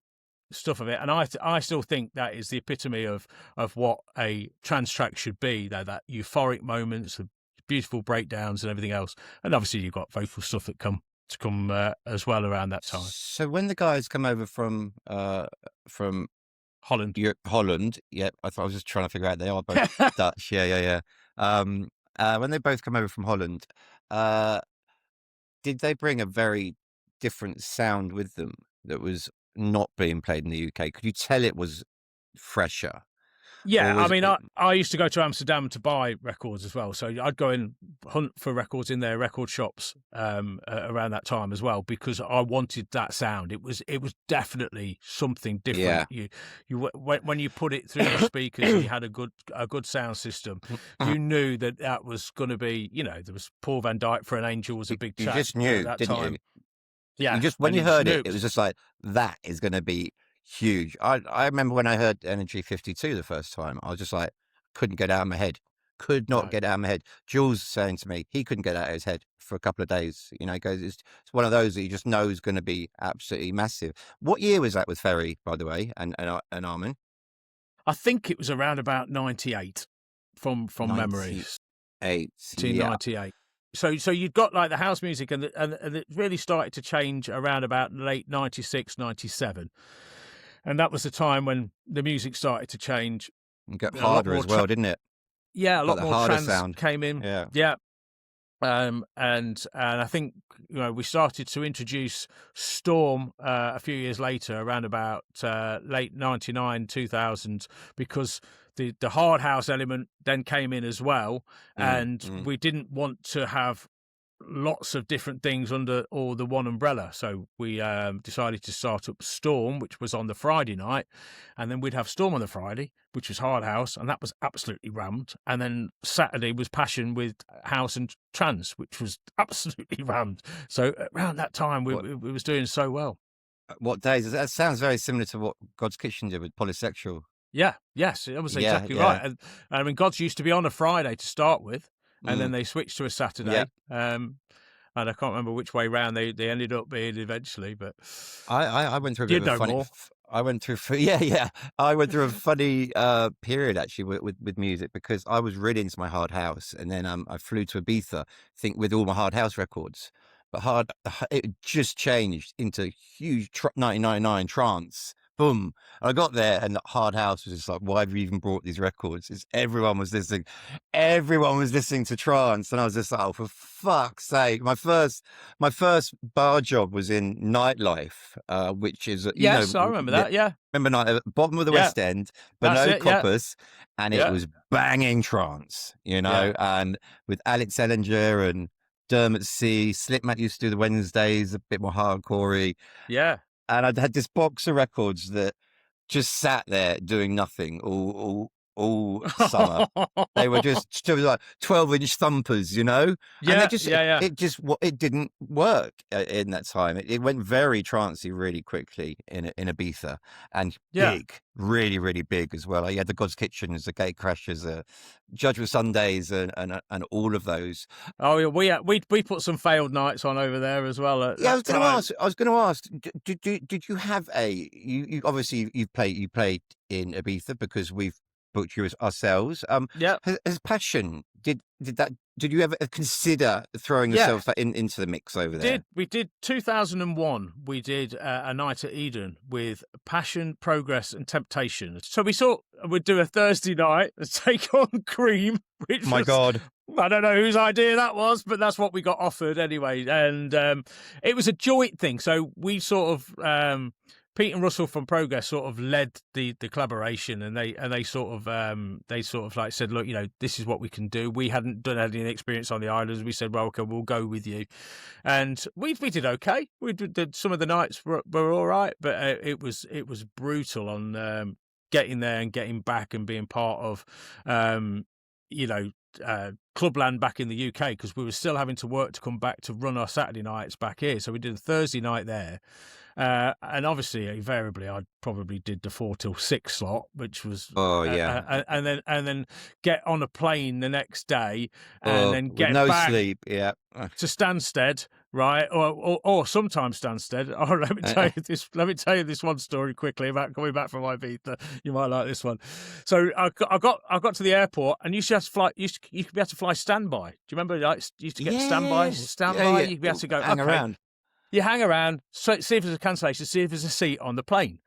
stuff of it, and I still think that is the epitome of what a trance track should be. That euphoric moments, the beautiful breakdowns, and everything else. And obviously, you've got vocal stuff that come as well around that time. So when the guys come over from Holland. Holland, yeah. I was just trying to figure out they are both Dutch. Yeah. When they both come over from Holland, did they bring a very different sound with them that was not being played in the UK? Could you tell it was fresher? Yeah, I mean, I used to go to Amsterdam to buy records as well, so I'd go and hunt for records in their record shops around that time as well, because I wanted that sound. It was definitely something different. Yeah. You when you put it through the speakers, and you had a good sound system. You knew that was going to be, there was Paul van Dyk for an Angel was a big track. You just knew, at that didn't time. you? Yeah, You just when you heard it was just like that is going to be huge. I remember when I heard Energy 52 the first time, I was just like, couldn't get out of my head. Could not get out of my head. Jules saying to me, he couldn't get out of his head for a couple of days. He goes, it's one of those that you just know is going to be absolutely massive. What year was that with Ferry, by the way, and Armin? I think it was around about 98 from memory. 1998. So you'd got like the house music, and it really started to change around about late 96, 97. And that was the time when the music started to change. And got harder as well, didn't it? Yeah, a lot more harder trance sound came in. Yeah. And I think we started to introduce Storm a few years later, around about late 99, 2000, because the hard house element then came in as well, and we didn't want to have lots of different things under all the one umbrella, so we decided to start up Storm, which was on the Friday night, and then we'd have Storm on the Friday, which was hard house, and that was absolutely rammed, and then Saturday was Passion with house and trance, which was absolutely rammed. So around that time we was doing so well. What days? That sounds very similar to what God's Kitchen did with Polysexual. Yes, it was exactly right. And I mean, God's used to be on a Friday to start with, and then they switched to a Saturday. And I can't remember which way round they ended up being eventually. But I went through a bit of a funny. I went through I went through a funny period actually with music, because I was really into my hard house, and then I flew to Ibiza, with all my hard house records. But it just changed into huge 1999 trance. Boom. And I got there, and the hard house was just like, why have you even brought these records? Everyone was listening to trance. And I was just like, oh, for fuck's sake. My first bar job was in Nightlife, which is, yes, I remember that. Yeah. Remember Night, bottom of the West End, but no coppers. Yeah. And it was banging trance, and with Alex Ellinger and Dermot C. Slipmatt used to do the Wednesdays, a bit more hardcorey. Yeah. And I'd had this box of records that just sat there doing nothing all summer. They were just like 12-inch thumpers, And it didn't work in that time. It went very trancey really quickly in Ibiza, and big, really, really big as well. You had the God's Kitchens, the Gatecrashers, Judgment Sundays, and all of those. Oh yeah, we put some failed nights on over there as well. I was going to ask. Did you have you obviously you played in Ibiza, because we've booked you ourselves. Yeah. Has Passion, did you ever consider throwing yourself into the mix over there? We did 2001. We did a night at Eden with Passion, Progress, and Temptation. So we thought we'd do a Thursday night and take on Cream, which God. I don't know whose idea that was, but that's what we got offered anyway. And it was a joint thing. So we sort of, Pete and Russell from Progress sort of led the collaboration, and they sort of like said, look, this is what we can do. We hadn't done any experience on the islands. We said, well, okay, we'll go with you, and we did okay. We did some of the nights were all right, but it was brutal on getting there and getting back and being part of Clubland back in the UK, because we were still having to work to come back to run our Saturday nights back here. So we did a Thursday night there. And obviously, invariably, I probably did the 4 till 6 slot, which was and then get on a plane the next day, and then get no back sleep, to Stansted, right? Or sometimes Stansted. Oh, let me tell you this one story quickly about coming back from Ibiza. You might like this one. So I got to the airport, and you used to have to fly. You could be able to fly standby. Do you remember? Like, you used to get standby. Yeah. You'd be able to go hang around. You hang around, see if there's a cancellation, see if there's a seat on the plane.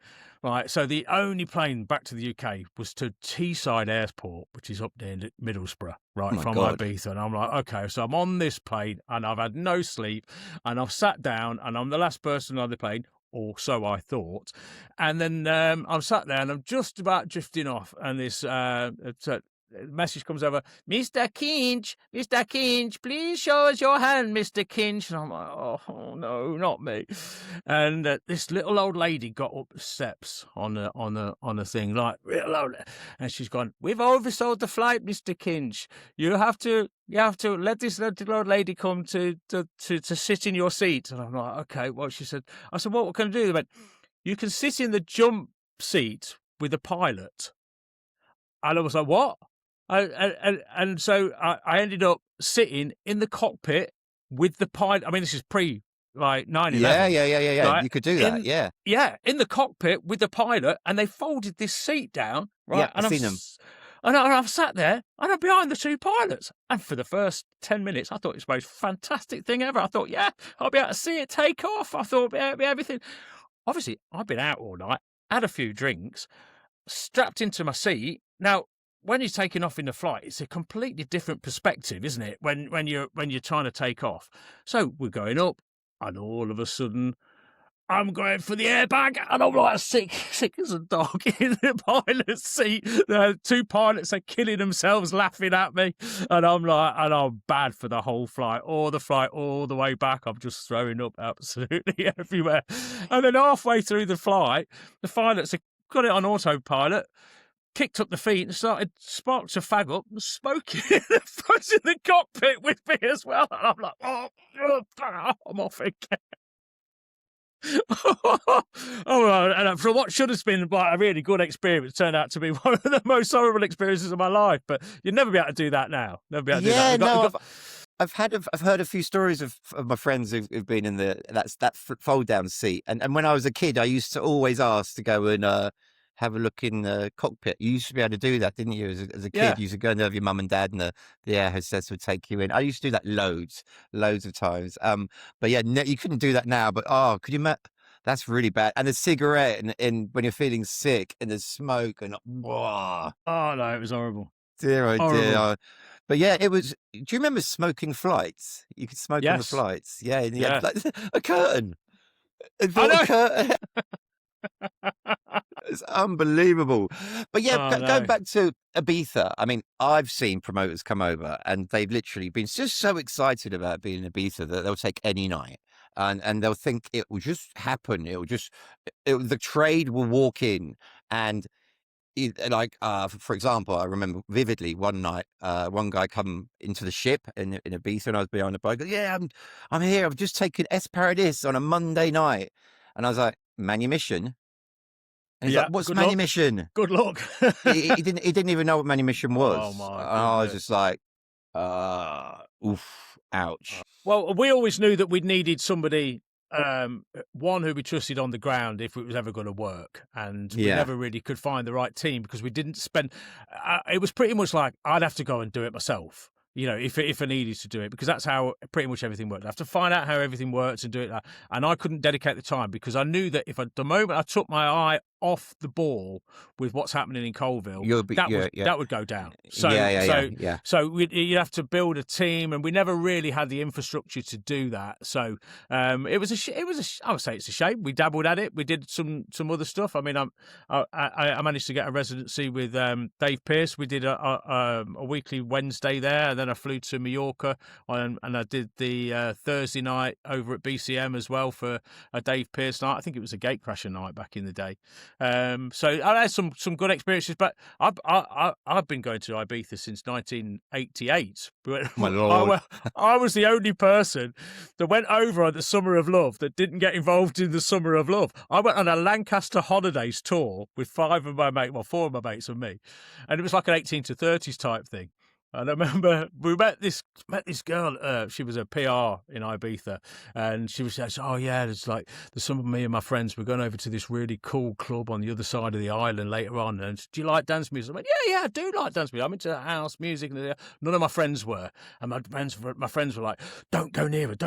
Right, so the only plane back to the UK was to Teesside Airport, which is up near Middlesbrough, right, from Ibiza. And I'm like, okay, so I'm on this plane, and I've had no sleep, and I've sat down, and I'm the last person on the plane, or so I thought. And then I'm sat there, and I'm just about drifting off, and this message comes over, Mr. Kinch, please show us your hand, Mr. Kinch. And I'm like, oh no, not me. And this little old lady got up the steps on a thing, like real old, and she's gone, we've oversold the flight, Mr. Kinch. You have to let this little old lady come to sit in your seat. And I'm like, okay. Well, I said, what can I do? They went, you can sit in the jump seat with the pilot. And I was like, what? And so I ended up sitting in the cockpit with the pilot. I mean, this is pre 9/11. Yeah. Right? You could do that. Yeah, in the cockpit with the pilot, and they folded this seat down. Right, yeah, and I've seen them. And I've sat there, and I'm behind the two pilots. And for the first 10 minutes, I thought it was the most fantastic thing ever. I thought, yeah, I'll be able to see it take off. I thought it'll be everything. Obviously, I've been out all night, had a few drinks, strapped into my seat. Now, when you're taking off in the flight, it's a completely different perspective, isn't it? When you're trying to take off. So we're going up, and all of a sudden, I'm going for the airbag, and I'm like sick as a dog in the pilot's seat. The two pilots are killing themselves laughing at me, and I'm bad for the whole flight, all the way back. I'm just throwing up absolutely everywhere. And then halfway through the flight, the pilots have got it on autopilot, kicked up the feet and sparked a fag up and smoking in the cockpit with me as well. And I'm like, I'm off again. And for what should have been like a really good experience, turned out to be one of the most horrible experiences of my life. But you'd never be able to do that now. Never be able to do that. I've heard a few stories of my friends who've been in that fold down seat, and when I was a kid, I used to always ask to go and have a look in the cockpit. You used to be able to do that, didn't you? As a kid, yeah. You used to go and have your mum and dad, and the air hostess would take you in. I used to do that loads of times. But yeah, you couldn't do that now. But could you imagine? That's really bad. And the cigarette, and when you're feeling sick, and the smoke, and oh no, it was horrible. Dear, oh dear. But yeah, it was. Do you remember smoking flights? You could smoke on the flights. Yeah, and you had like a curtain. A curtain. It's unbelievable. But yeah, going back to Ibiza, I mean, I've seen promoters come over, and they've literally been just so excited about being in Ibiza that they'll take any night, and they'll think it will just happen. The trade will walk in, and for example, I remember vividly one night, one guy come into the ship in Ibiza, and I was behind the bar. Goes, yeah, I'm here. I've just taken Es Paradis on a Monday night, and I was like, manumission. And he's like, what's manumission? Good luck. he didn't even know what manumission was. Oh my! And I was just like, oof, ouch. Well, we always knew that we needed somebody one who we trusted on the ground if it was ever going to work, and we never really could find the right team because we didn't spend. It was pretty much like I'd have to go and do it myself. If I needed to do it, because that's how pretty much everything worked. I have to find out how everything works and do it. And I couldn't dedicate the time because I knew that the moment I took my eye off the ball with what's happening in Coalville, that would go down. So you'd have to build a team, and we never really had the infrastructure to do that. So it was I would say it's a shame. We dabbled at it. We did some other stuff. I mean, I managed to get a residency with Dave Pearce. We did a weekly Wednesday there, and then I flew to Mallorca, and I did the Thursday night over at BCM as well for a Dave Pearce night. I think it was a Gatecrasher night back in the day. So I had some good experiences, but I've been going to Ibiza since 1988. My Lord. I was the only person that went over on the Summer of Love that didn't get involved in the Summer of Love. I went on a Lancaster Holidays tour with four of my mates and me, and it was like an 18 to 30s type thing. And I remember we met this girl. She was a PR in Ibiza, and she was saying, "Oh yeah, there's some of me and my friends. We're going over to this really cool club on the other side of the island later on. And do you like dance music?" I went, "Yeah, I do like dance music. I'm into house music." And none of my friends were, and my friends were like, "Don't go near her.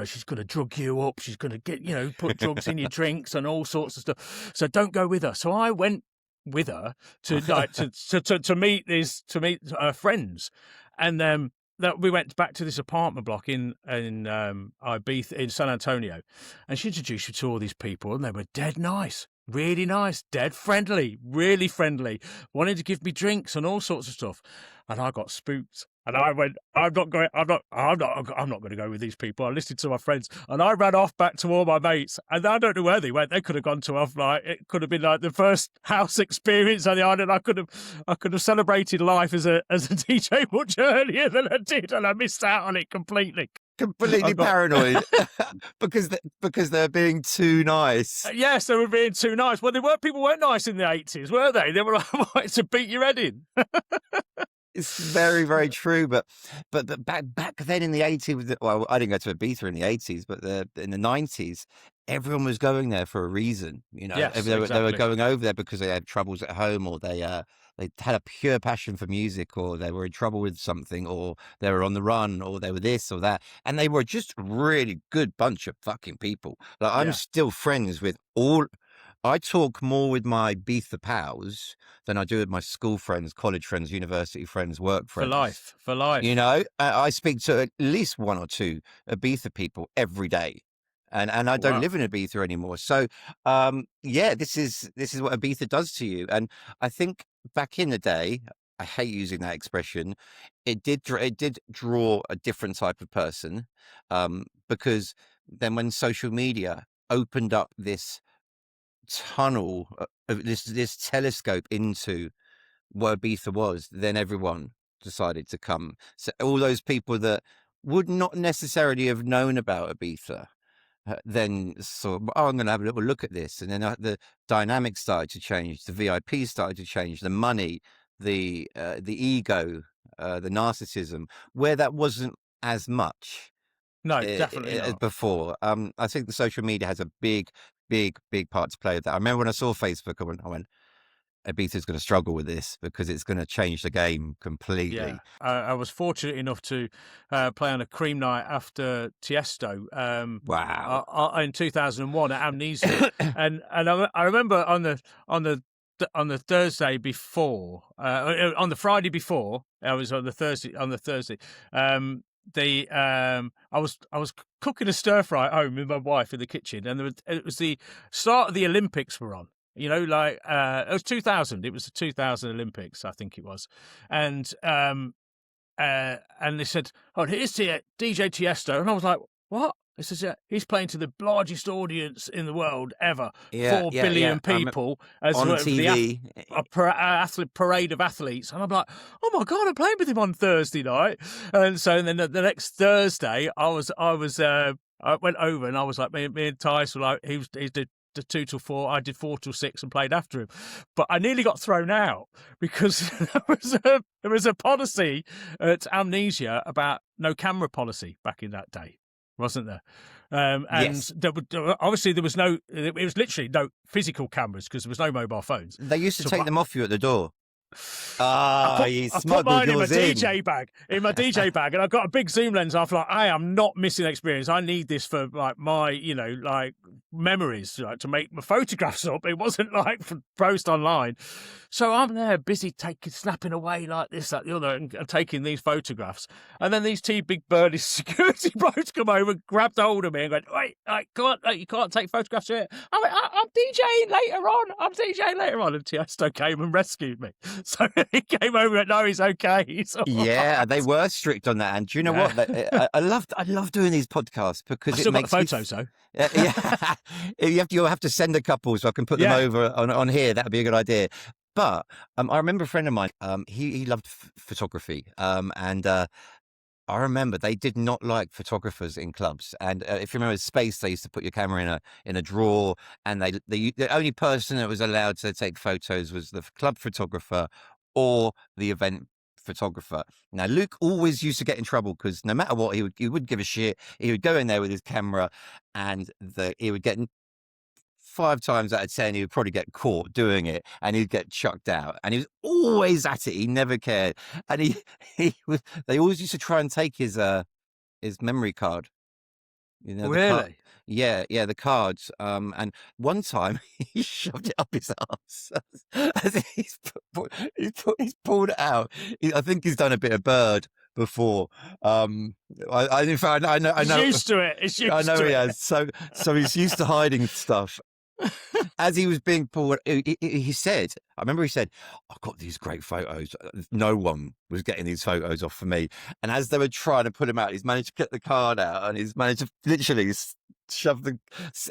She's going to drug you up. She's going to get put drugs in your drinks and all sorts of stuff. So don't go with her." So I went with her to meet her friends, and that we went back to this apartment block in Ibiza, in San Antonio, and she introduced me to all these people, and they were dead nice, really nice, dead friendly, really friendly, wanted to give me drinks and all sorts of stuff, and I got spooked. And I went, I'm not going to go with these people. I listened to my friends, and I ran off back to all my mates. And I don't know where they went. They could have gone to it could have been like the first house experience on the island. I could have celebrated life as a DJ much earlier than I did, and I missed out on it completely. Completely paranoid because they're being too nice. Yes, they were being too nice. Well, people weren't nice in the 80s, were they? They were like, to beat your head in. It's very, very true. But back then in the 80s, well, I didn't go to Ibiza in the 80s, but in the 90s, everyone was going there for a reason. Yes, they were exactly. going over there because they had troubles at home, or they had a pure passion for music, or they were in trouble with something, or they were on the run, or they were this or that. And they were just a really good bunch of fucking people. Like, I'm still friends with all. I talk more with my Ibiza pals than I do with my school friends, college friends, university friends, work friends. For life. I speak to at least one or two Ibiza people every day. And I don't live in Ibiza anymore. So, this is what Ibiza does to you. And I think back in the day, I hate using that expression, it did draw a different type of person, because then when social media opened up this tunnel, this telescope into what Ibiza was, then everyone decided to come. So all those people that would not necessarily have known about Ibiza then saw, I'm going to have a little look at this. And then the dynamics started to change. The VIP started to change. The money, the ego, the narcissism, where that wasn't as much. No, definitely as not. before. I think the social media has a big part to play with that. I remember when I saw Facebook, I went, Ibiza's going to struggle with this because it's going to change the game completely. Yeah. I was fortunate enough to play on a cream night after Tiësto. Wow. In 2001 at Amnesia, and I remember on the Thursday before, on the Friday before, I was on the Thursday. I was cooking a stir fry at home with my wife in the kitchen, and it was the start of the Olympics were on. It was 2000. It was the 2000 Olympics, I think it was, and they said, "Oh, here's DJ Tiësto," and I was like, "What?" They said, "Yeah, he's playing to the largest audience in the world ever, 4 billion people, as on TV, athlete parade of athletes." And I'm like, "Oh my God, I'm playing with him on Thursday night." And so then the next Thursday, I went over and I was like, me and Tice were like, he did the 2 till 4, I did 4 till 6 and played after him, but I nearly got thrown out because there was a policy at Amnesia about no camera policy back in that day. wasn't there? And Yes. obviously there was no. It was literally no physical cameras because there was no mobile phones. They used to So take them off you at the door. Ah, you I put smuggled mine in my yours in. DJ bag, and I've got a big zoom lens. I feel like I am not missing experience. I need this for like my, like memories, like to make my photographs up. It wasn't like for post online. So I'm there busy snapping away like this, that, the other, and taking these photographs. And then these two big burly security blokes come over, grabbed hold of me, and went, "Wait, you can't take photographs here." I went, "I'm DJing later on." And Tiësto came and rescued me. So he came over and went, "No, he's okay. He's all Yeah, right." they were strict on that. And do you know what? I love doing these podcasts because I've it still got makes the photos, though. Yeah, you'll have to send a couple so I can put them over on here. That would be a good idea. But I remember a friend of mine. He loved photography. And I remember they did not like photographers in clubs. And if you remember Space, they used to put your camera in a drawer, and the only person that was allowed to take photos was the club photographer or the event photographer. Now, Luke always used to get in trouble because no matter what, he wouldn't give a shit. He would go in there with his camera, and he would get 5 times out of 10, he would probably get caught doing it, and he'd get chucked out. And he was always at it. He never cared. And they always used to try and take his memory card. Really? The cards. And one time he shoved it up his arse. As he's pulled it out. I think he's done a bit of Bird before. In fact, I know. He's used to it. I know he has. So he's used to hiding stuff. As he was being pulled, he said, I remember he said, "I've got these great photos. No one was getting these photos off for me." And as they were trying to put him out, he's managed to get the card out, and he's managed to literally shove the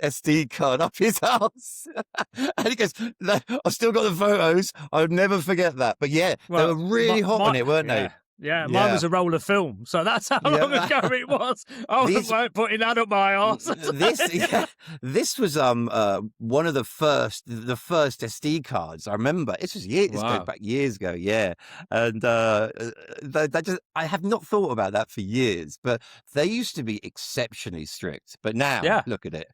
SD card up his ass. And he goes, "No, I've still got the photos. I'll never forget that." But yeah, they were really hot on it, weren't they? Yeah, mine was a roll of film, so that's how long ago it was. I wasn't putting that up my arse. This was one of the first SD cards. I remember this was years back years ago. Yeah, and I have not thought about that for years, but they used to be exceptionally strict. But now, look at it.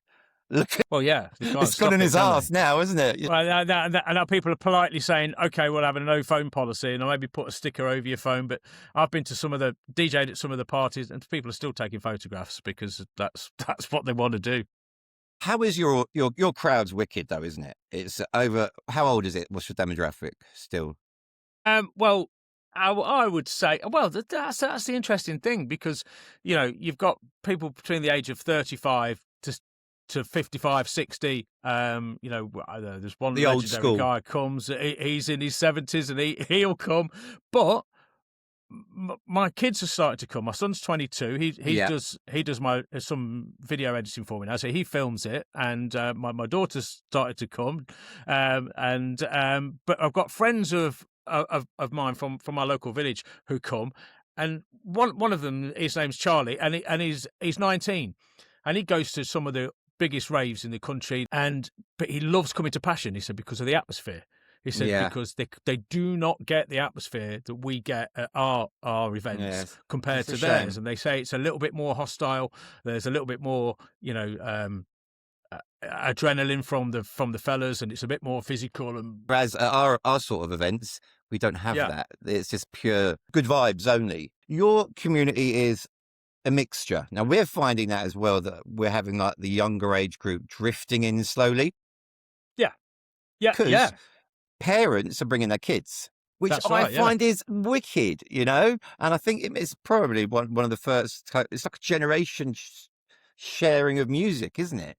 Well, yeah, it's gone in his arse now, isn't it? Well, and now people are politely saying, "Okay, we'll have a no phone policy, and I'll maybe put a sticker over your phone." But I've been to DJ'd at some of the parties, and people are still taking photographs because that's what they want to do. How is your crowd's wicked though, isn't it? It's over. How old is it? What's your demographic still? Well, I would say, that's the interesting thing because you've got people between the age of 35 to 55, 60. There's one the old school guy comes. He's in his 70s and he'll come, but my kids are starting to come. My son's 22. He does some video editing for me now, so he films it. And my daughter's started to come, but I've got friends of mine from my local village who come, and one of them, his name's Charlie, and he's 19, and he goes to some of the biggest raves in the country, but he loves coming to Passion. He said because of the atmosphere. He said because they do not get the atmosphere that we get at our events compared to theirs, and they say it's a little bit more hostile. There's a little bit more adrenaline from the fellas, and it's a bit more physical. And whereas at our sort of events, we don't have that. It's just pure good vibes only. Your community is a mixture. Now we're finding that as well, that we're having like the younger age group drifting in slowly. Because parents are bringing their kids, which I find is wicked, and I think it's probably one of the first. It's like a generation sharing of music, isn't it?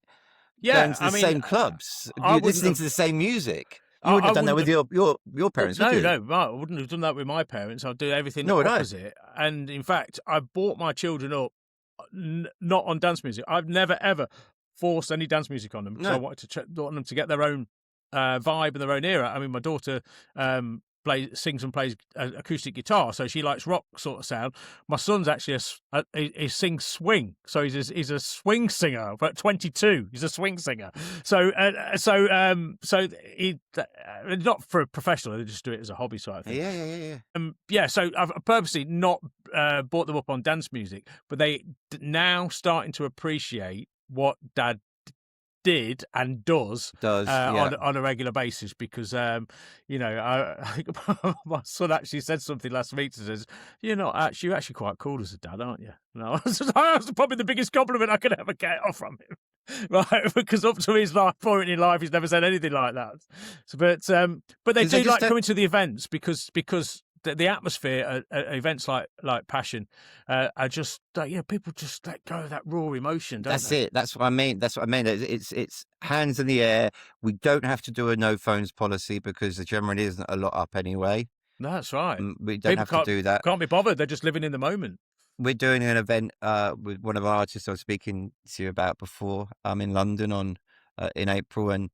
Yeah, going to the same clubs, listening to the same music. You wouldn't have done that with your parents, would you? No, I wouldn't have done that with my parents. I'd do everything opposite. And in fact, I brought my children up not on dance music. I've never, ever forced any dance music on them because I wanted them to get their own vibe and their own era. I mean, my daughter sings and plays acoustic guitar, so she likes rock sort of sound. My son's actually he sings swing, so he's a swing singer. But 22, he's a swing singer. So he not for a professional, they just do it as a hobby sort of thing. Yeah. So I've purposely not brought them up on dance music, but they now starting to appreciate what Dad did and does Yeah. on a regular basis, because you know, my son actually said something last week that says, you're actually quite cool as a dad, aren't you? No, that's probably the biggest compliment I could ever get off from him. Right, because up to his point in life, he's never said anything like that. So, but they do like coming to the events because the atmosphere at events like Passion are just people just let go of that raw emotion. Don't they? That's what I mean. It's hands in the air. We don't have to do a no phones policy because there generally isn't a lot up anyway. That's right. We don't have to do that. Can't be bothered. They're just living in the moment. We're doing an event with one of our artists I was speaking to you about before. In London in April, and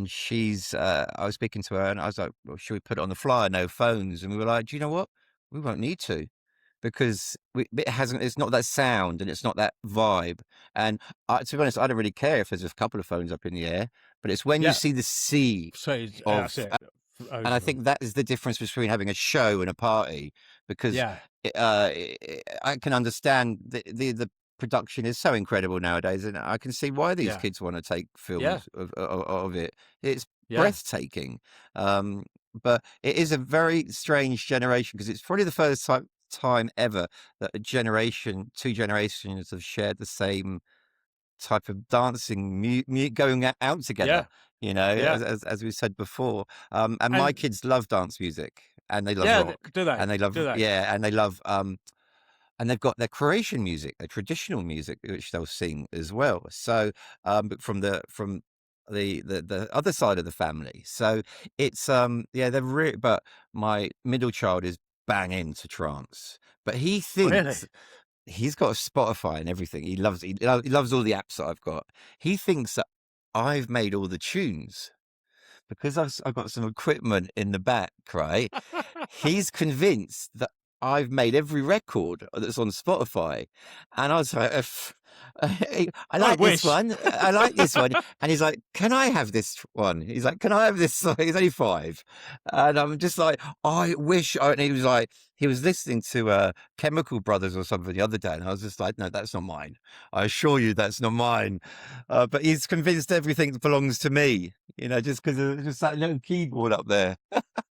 she's I was speaking to her and I was like, well, should we put it on the flyer, no phones? And we were like, do you know what? We won't need to, because it's not that sound and it's not that vibe. And to be honest, I don't really care if there's a couple of phones up in the air, but it's when you see the sea of. And I think that is the difference between having a show and a party, because I can understand the production is so incredible nowadays, and I can see why these kids want to take films of it. It's breathtaking. But it is a very strange generation, because it's probably the first time ever that two generations have shared the same type of dancing, going out together. As we said before. And my kids love dance music, and they love rock. Do they? And they love and they love and they've got their Croatian music, their traditional music, which they'll sing as well. So from the other side of the family. So it's they're really, but my middle child is bang into trance, but he thinks he's got a Spotify and everything. He loves all the apps that I've got. He thinks that I've made all the tunes because I've got some equipment in the back, right? He's convinced that I've made every record that's on Spotify. And I was like, I like this one. I like this one. And he's like, can I have this one? He's like, can I have this? He's only 5. And I'm just like, I wish. And he was like, he was listening to Chemical Brothers or something the other day. And I was just like, no, that's not mine. I assure you that's not mine. But he's convinced everything belongs to me, just because of just that little keyboard up there.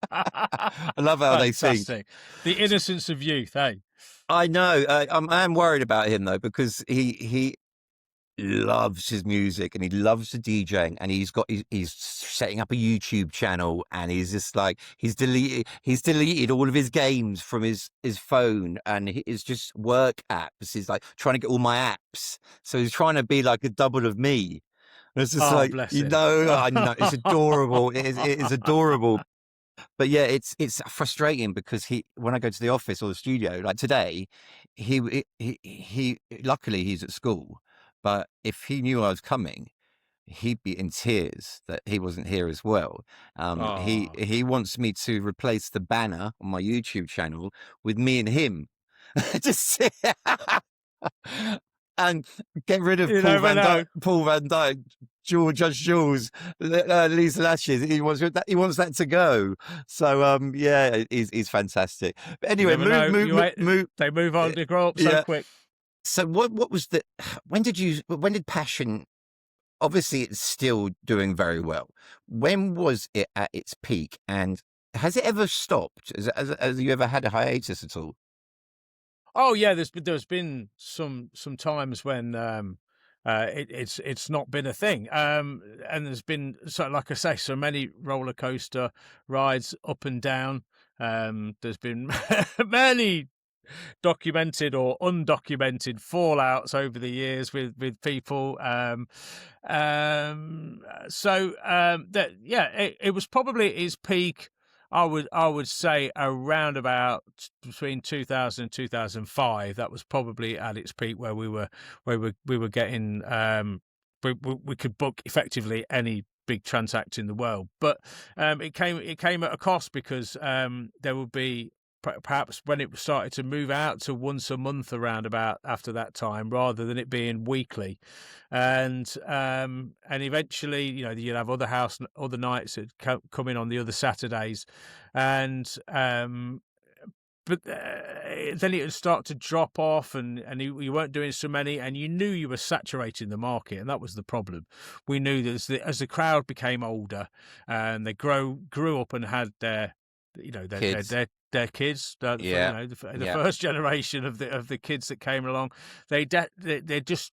I love how they sing. The innocence of youth, eh? I know. I am worried about him though, because he loves his music and he loves the DJing, and he's setting up a YouTube channel, and he's just like he's deleted all of his games from his phone, and it's just work apps. He's like trying to get all my apps, so he's trying to be like a double of me. And it's just I know it's adorable. It is adorable. But yeah, it's frustrating because when I go to the office or the studio, like today, he luckily he's at school, but if he knew I was coming, he'd be in tears that he wasn't here as well. He wants me to replace the banner on my YouTube channel with me and him, just and get rid of Paul Van Dyke, Judge Jules, Lisa Lashes. He wants that to go. So he's fantastic. But anyway, move. They move on. They grow up so quick. So what was when did Passion? Obviously, it's still doing very well. When was it at its peak, and has it ever stopped? Has you ever had a hiatus at all? Oh yeah, there's been some times when it's not been a thing, and there's been, so like I say, so many roller coaster rides up and down. There's been many documented or undocumented fallouts over the years with people. It was probably at its peak. I would say around about between 2000 and 2005. That was probably at its peak, where we were getting we could book effectively any big transact in the world. But it came at a cost, because there would be, perhaps when it started to move out to once a month around about after that time, rather than it being weekly, and eventually, you'd have other nights that come in on the other Saturdays, and but then it would start to drop off, and you weren't doing so many, and you knew you were saturating the market, and that was the problem. We knew that as the crowd became older, and they grew up and had their, Kids. their kids, Yeah. the first generation of the kids that came along, they just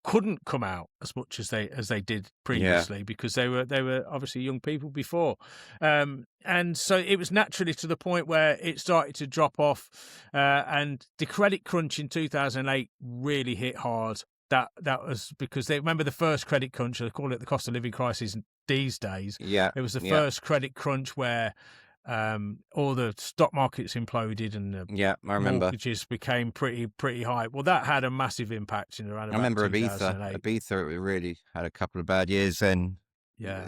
couldn't come out as much as they did previously, because they were obviously young people before, and so it was naturally to the point where it started to drop off, and the credit crunch in 2008 really hit hard. That was because they remember the first credit crunch. They call it the cost of living crisis these days. Yeah, it was the first credit crunch where all the stock markets imploded and the I remember mortgages became pretty high. Well, that had a massive impact in around. I remember 2008. Ibiza. It really had a couple of bad years then. Yeah,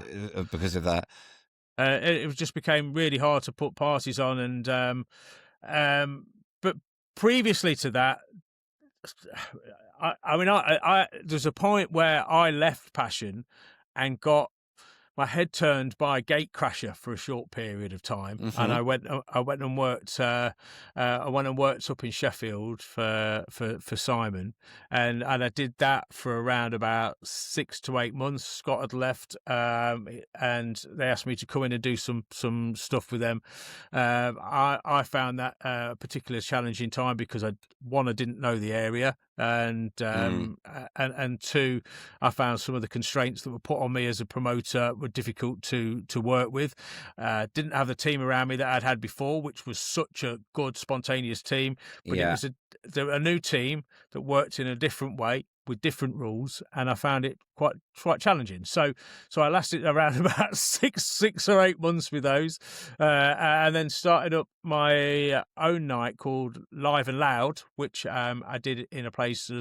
because of that. It just became really hard to put parties on, and but previously to that, I there's a point where I left Passion and got my head turned by Gatecrasher for a short period of time, and I went and worked. I went and worked up in Sheffield for Simon, and I did that for around about 6 to 8 months. Scott had left, and they asked me to come in and do some stuff with them. I found that a particularly challenging time because I didn't know the area, and two, I found some of the constraints that were put on me as a promoter were difficult to work with. Didn't have the team around me that I'd had before, which was such a good spontaneous team, but it was a new team that worked in a different way with different rules, and I found it quite challenging. So I lasted around about six or 8 months with those, and then started up my own night called Live and Loud, which I did in a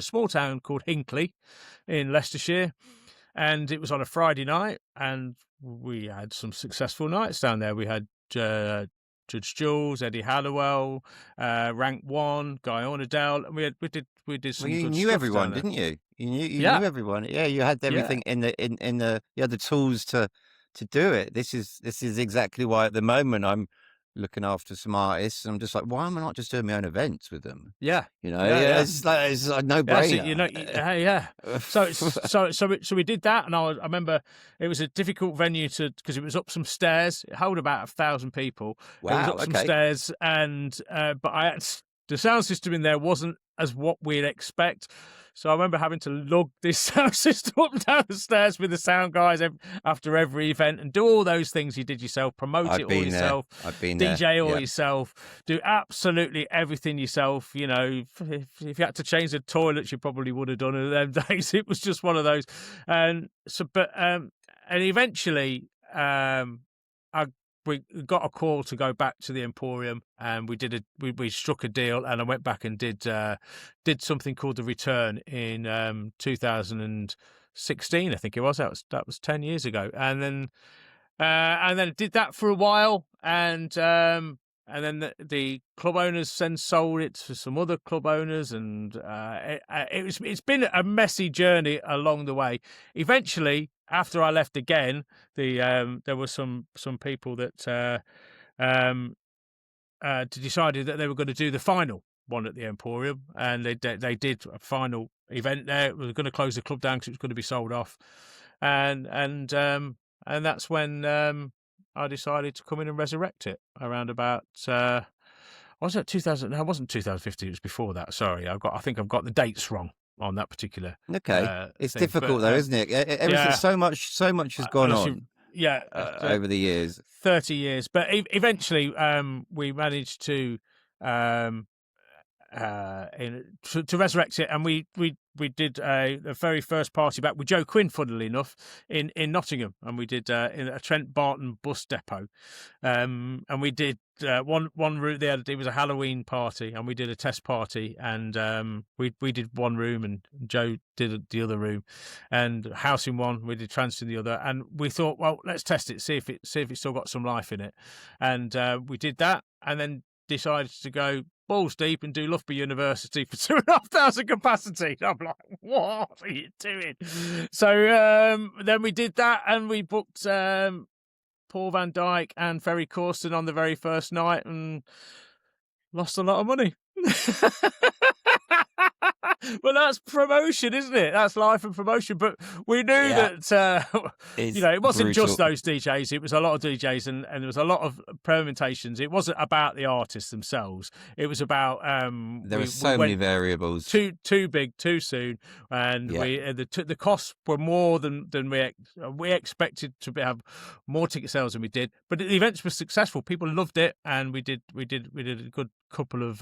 small town called Hinckley in Leicestershire, and it was on a Friday night, and we had some successful nights down there. We had Judge Jules, Eddie Halliwell, Rank One, Guy Ornadale, and we did some. Well, you good knew stuff everyone, down there. didn't you? You knew everyone. Yeah, you had everything in the you had the tools to do it. This is exactly why at the moment I'm looking after some artists, and I'm just like, why am I not just doing my own events with them? Yeah, it's like no brainer. So we did that, and I remember it was a difficult venue because it was up some stairs. It held about 1,000 people. Wow, it was up some stairs, and but the sound system in there wasn't as what we'd expect. So I remember having to lug this sound system up and down the stairs with the sound guys after every event, and do all those things you did yourself, promote it all yourself, I've been DJ all yourself, do absolutely everything yourself. If you had to change the toilets, you probably would have done it in them days. It was just one of those. And eventually, we got a call to go back to the Emporium, and we struck a deal, and I went back and did something called The Return in 2016, I think it was. That was 10 years ago, and then I did that for a while, and then the club owners then sold it to some other club owners, and it's been a messy journey along the way. Eventually, after I left again, there were some people that decided that they were going to do the final one at the Emporium, and they did a final event there. We were going to close the club down because it was going to be sold off, and that's when I decided to come in and resurrect it around about. Was it 2000? No, it wasn't 2015. It was before that. Sorry, I think I've got the dates wrong on that particular. Okay, it's difficult though, isn't it? Everything, so much has gone on. Over the years, 30 years, but eventually we managed to resurrect it, and we did the very first party back with Joe Quinn, funnily enough, in Nottingham, and we did in a Trent Barton bus depot, and we did one room. It was a Halloween party, and we did a test party, and we did one room, and Joe did the other room, and house in one, we did trance in the other, and we thought, well, let's test it, see if it's still got some life in it, and we did that, and then decided to go balls deep and do Loughborough University for 2,500 capacity. I'm like, what are you doing? So then we did that, and we booked Paul van Dyk and Ferry Corsten on the very first night, and lost a lot of money. Well, that's promotion, isn't it? That's life and promotion. But we knew that, it wasn't just those DJs. It was a lot of DJs, and there was a lot of permutations. It wasn't about the artists themselves. It was about there were so many variables. Too big, too soon, and the costs were more than we expected to have more ticket sales than we did. But the events were successful. People loved it, and we did a good couple of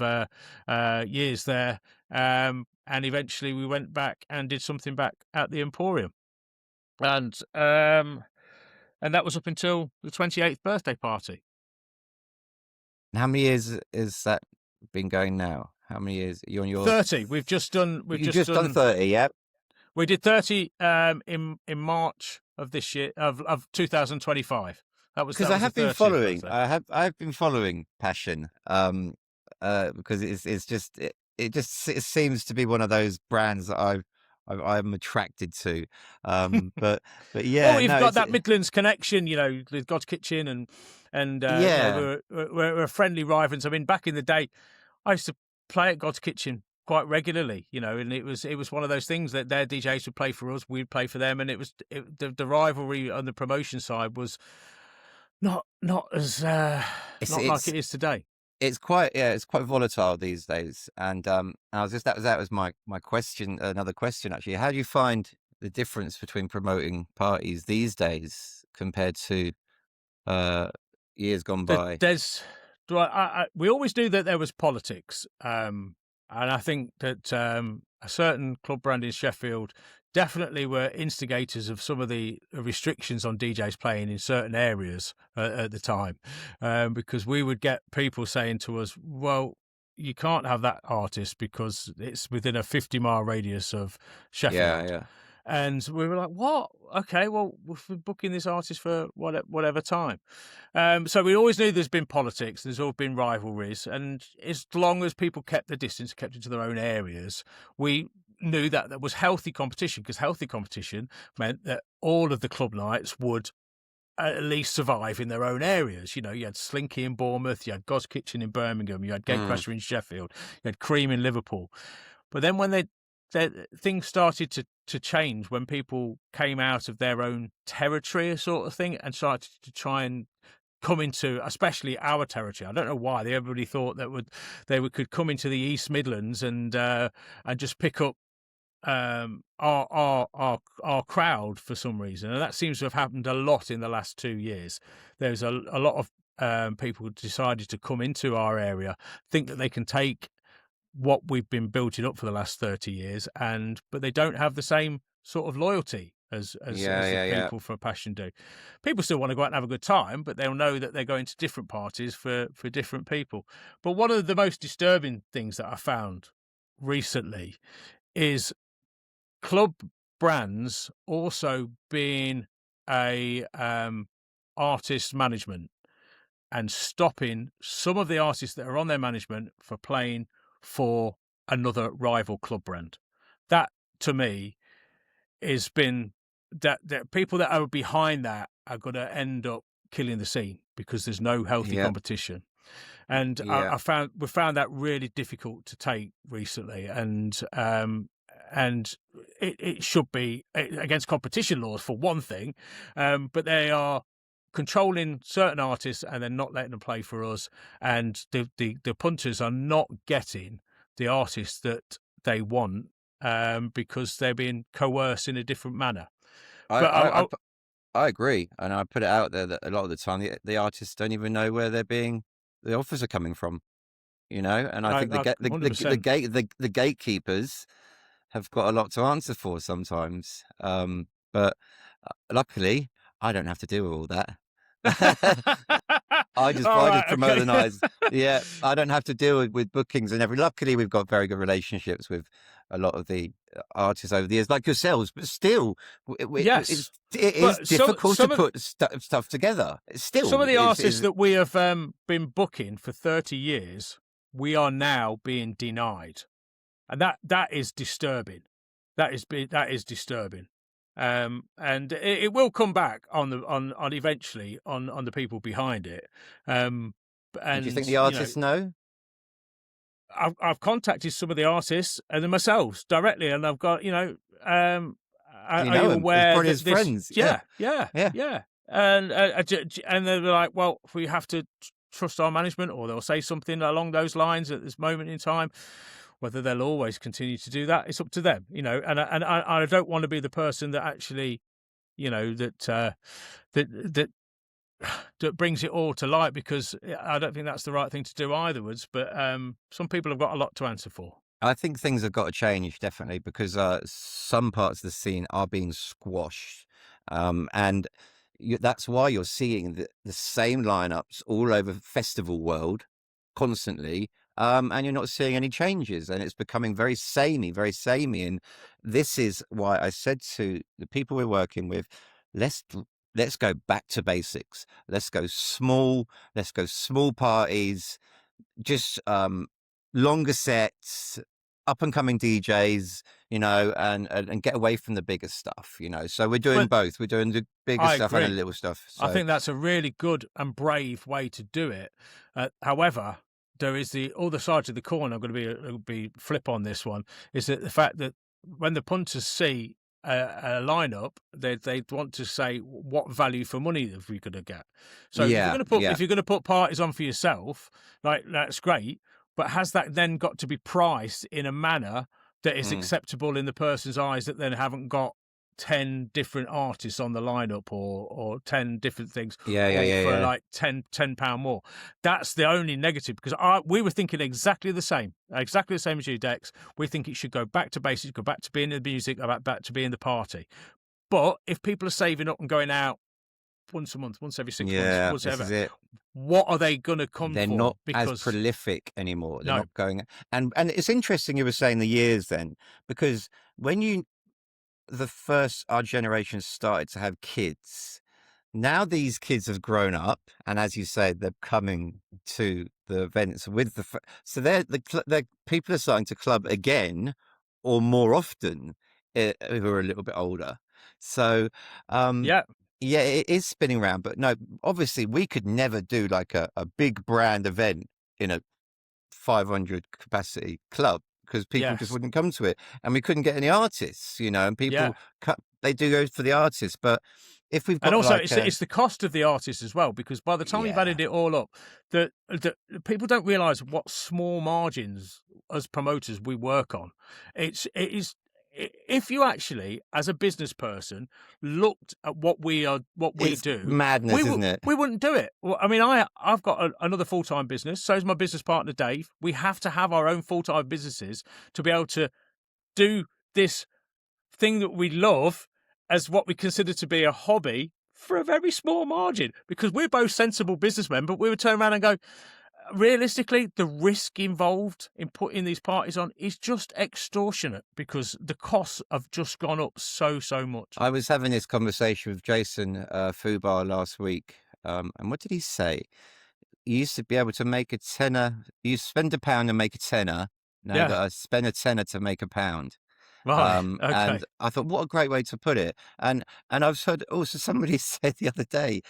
years there. And eventually we went back and did something back at the Emporium, and that was up until the 28th birthday party. How many years is that been going now? How many years? You're on your 30. We've just done 30. Yeah, we did 30 in March of this year of 2025. That was because I have been following. I've been following Passion because it seems to be one of those brands that I'm attracted to. But yeah, well, you've got that Midlands connection, with Godsitchen and we're friendly rivals. I mean, back in the day, I used to play at Godsitchen quite regularly, and it was one of those things that their DJs would play for us, we'd play for them, and the rivalry on the promotion side was not as like it is today. It's quite volatile these days, and that was my question. Another question, actually. How do you find the difference between promoting parties these days compared to years gone by? We always knew that there was politics, and I think that a certain club brand in Sheffield definitely were instigators of some of the restrictions on DJs playing in certain areas at the time, because we would get people saying to us, well, you can't have that artist because it's within a 50-mile radius of Sheffield. Yeah. And we were like, what? Okay, well, we've been booking this artist for whatever time. So we always knew there's been politics, there's all been rivalries. And as long as people kept the distance, kept it to their own areas, we knew that there was healthy competition, because healthy competition meant that all of the club nights would at least survive in their own areas. You had Slinky in Bournemouth, you had Godsitchen in Birmingham, you had Gatecrasher in Sheffield, you had Cream in Liverpool. But then when things started to change, when people came out of their own territory sort of thing and started to try and come into, especially our territory. I don't know why everybody thought that they could come into the East Midlands and just pick up our crowd for some reason, and that seems to have happened a lot in the last 2 years. There's a lot of people who decided to come into our area, think that they can take what we've been building up for the last 30 years, but they don't have the same sort of loyalty as the people for Passion do. People still want to go out and have a good time, but they'll know that they're going to different parties for different people. But one of the most disturbing things that I found recently is club brands also being a artist management and stopping some of the artists that are on their management for playing for another rival club brand. That, to me, has been that people that are behind that are going to end up killing the scene because there's no healthy competition. And we found that really difficult to take recently, and it should be against competition laws for one thing, but they are controlling certain artists and then not letting them play for us, and the punters are not getting the artists that they want because they're being coerced in a different manner. I agree, and I put it out there that a lot of the time the artists don't even know where the offers are coming from, and I think the gatekeepers have got a lot to answer for sometimes. But luckily, I don't have to deal with all that. I just promote the nights. Yeah, I don't have to deal with bookings and everything. Luckily, we've got very good relationships with a lot of the artists over the years, like yourselves. But still, it is difficult to put stuff together. Still, some of the artists that we have been booking for 30 years, we are now being denied. And that is disturbing. That is disturbing. And it will come back on eventually on the people behind it. And do you think the artists know? I've contacted some of the artists and themselves directly, and I've got, are you aware probably that his friends? Yeah. And they're like, well, we have to trust our management, or they'll say something along those lines at this moment in time. Whether they'll always continue to do that, it's up to them, And I don't want to be the person that actually, that brings it all to light, because I don't think that's the right thing to do eitherwards. But some people have got a lot to answer for. I think things have got to change, definitely, because some parts of the scene are being squashed. And that's why you're seeing the same lineups all over festival world constantly. And you're not seeing any changes, and it's becoming very samey. And this is why I said to the people we're working with, let's go back to basics. Let's go small parties, just longer sets, up and coming DJs, and get away from the bigger stuff, So we're doing both. We're doing the bigger stuff and the little stuff. So. I think that's a really good and brave way to do it. However, there is the other side of the coin. I'm going to be flip on this one. Is that the fact that when the punters see a lineup, they want to say, what value for money are we going to get? So if you're going to put parties on for yourself, like, that's great, but has that then got to be priced in a manner that is acceptable in the person's eyes, that then haven't got 10 different artists on the lineup, or 10 different things for like £10 more? That's the only negative, because we were thinking exactly the same as you, Dex. We think it should go back to basics, go back to being the music, back to being the party. But if people are saving up and going out once a month, once every 6 months, whatever, what are they going to come They're for? Not as prolific anymore. They're not going. And it's interesting you were saying the years then, because when our generation started to have kids, now these kids have grown up, and as you say, they're coming to the events with so the people are starting to club again, or more often, who are a little bit older. So it is spinning around. But no, obviously we could never do like a big brand event in a 500 capacity club, because people just wouldn't come to it, and we couldn't get any artists, and people they do go for the artists. But if we've got, and also it's the cost of the artists as well, because by the time you've added it all up, the people don't realise what small margins as promoters we work on. It is. If you actually, as a business person, looked at what we do, madness, isn't it? We wouldn't do it. Well, I mean, I've got another full-time business. So is my business partner, Dave. We have to have our own full-time businesses to be able to do this thing that we love as what we consider to be a hobby for a very small margin, because we're both sensible businessmen. But we would turn around and go, realistically, the risk involved in putting these parties on is just extortionate, because the costs have just gone up so much. I was having this conversation with Jason Fubar last week, and what did he say? You used to be able to make a tenner. You spend £1 and make a tenner. Now you got to spend a tenner to make £1. Right. Okay. And I thought, what a great way to put it. And I've heard also somebody said the other day,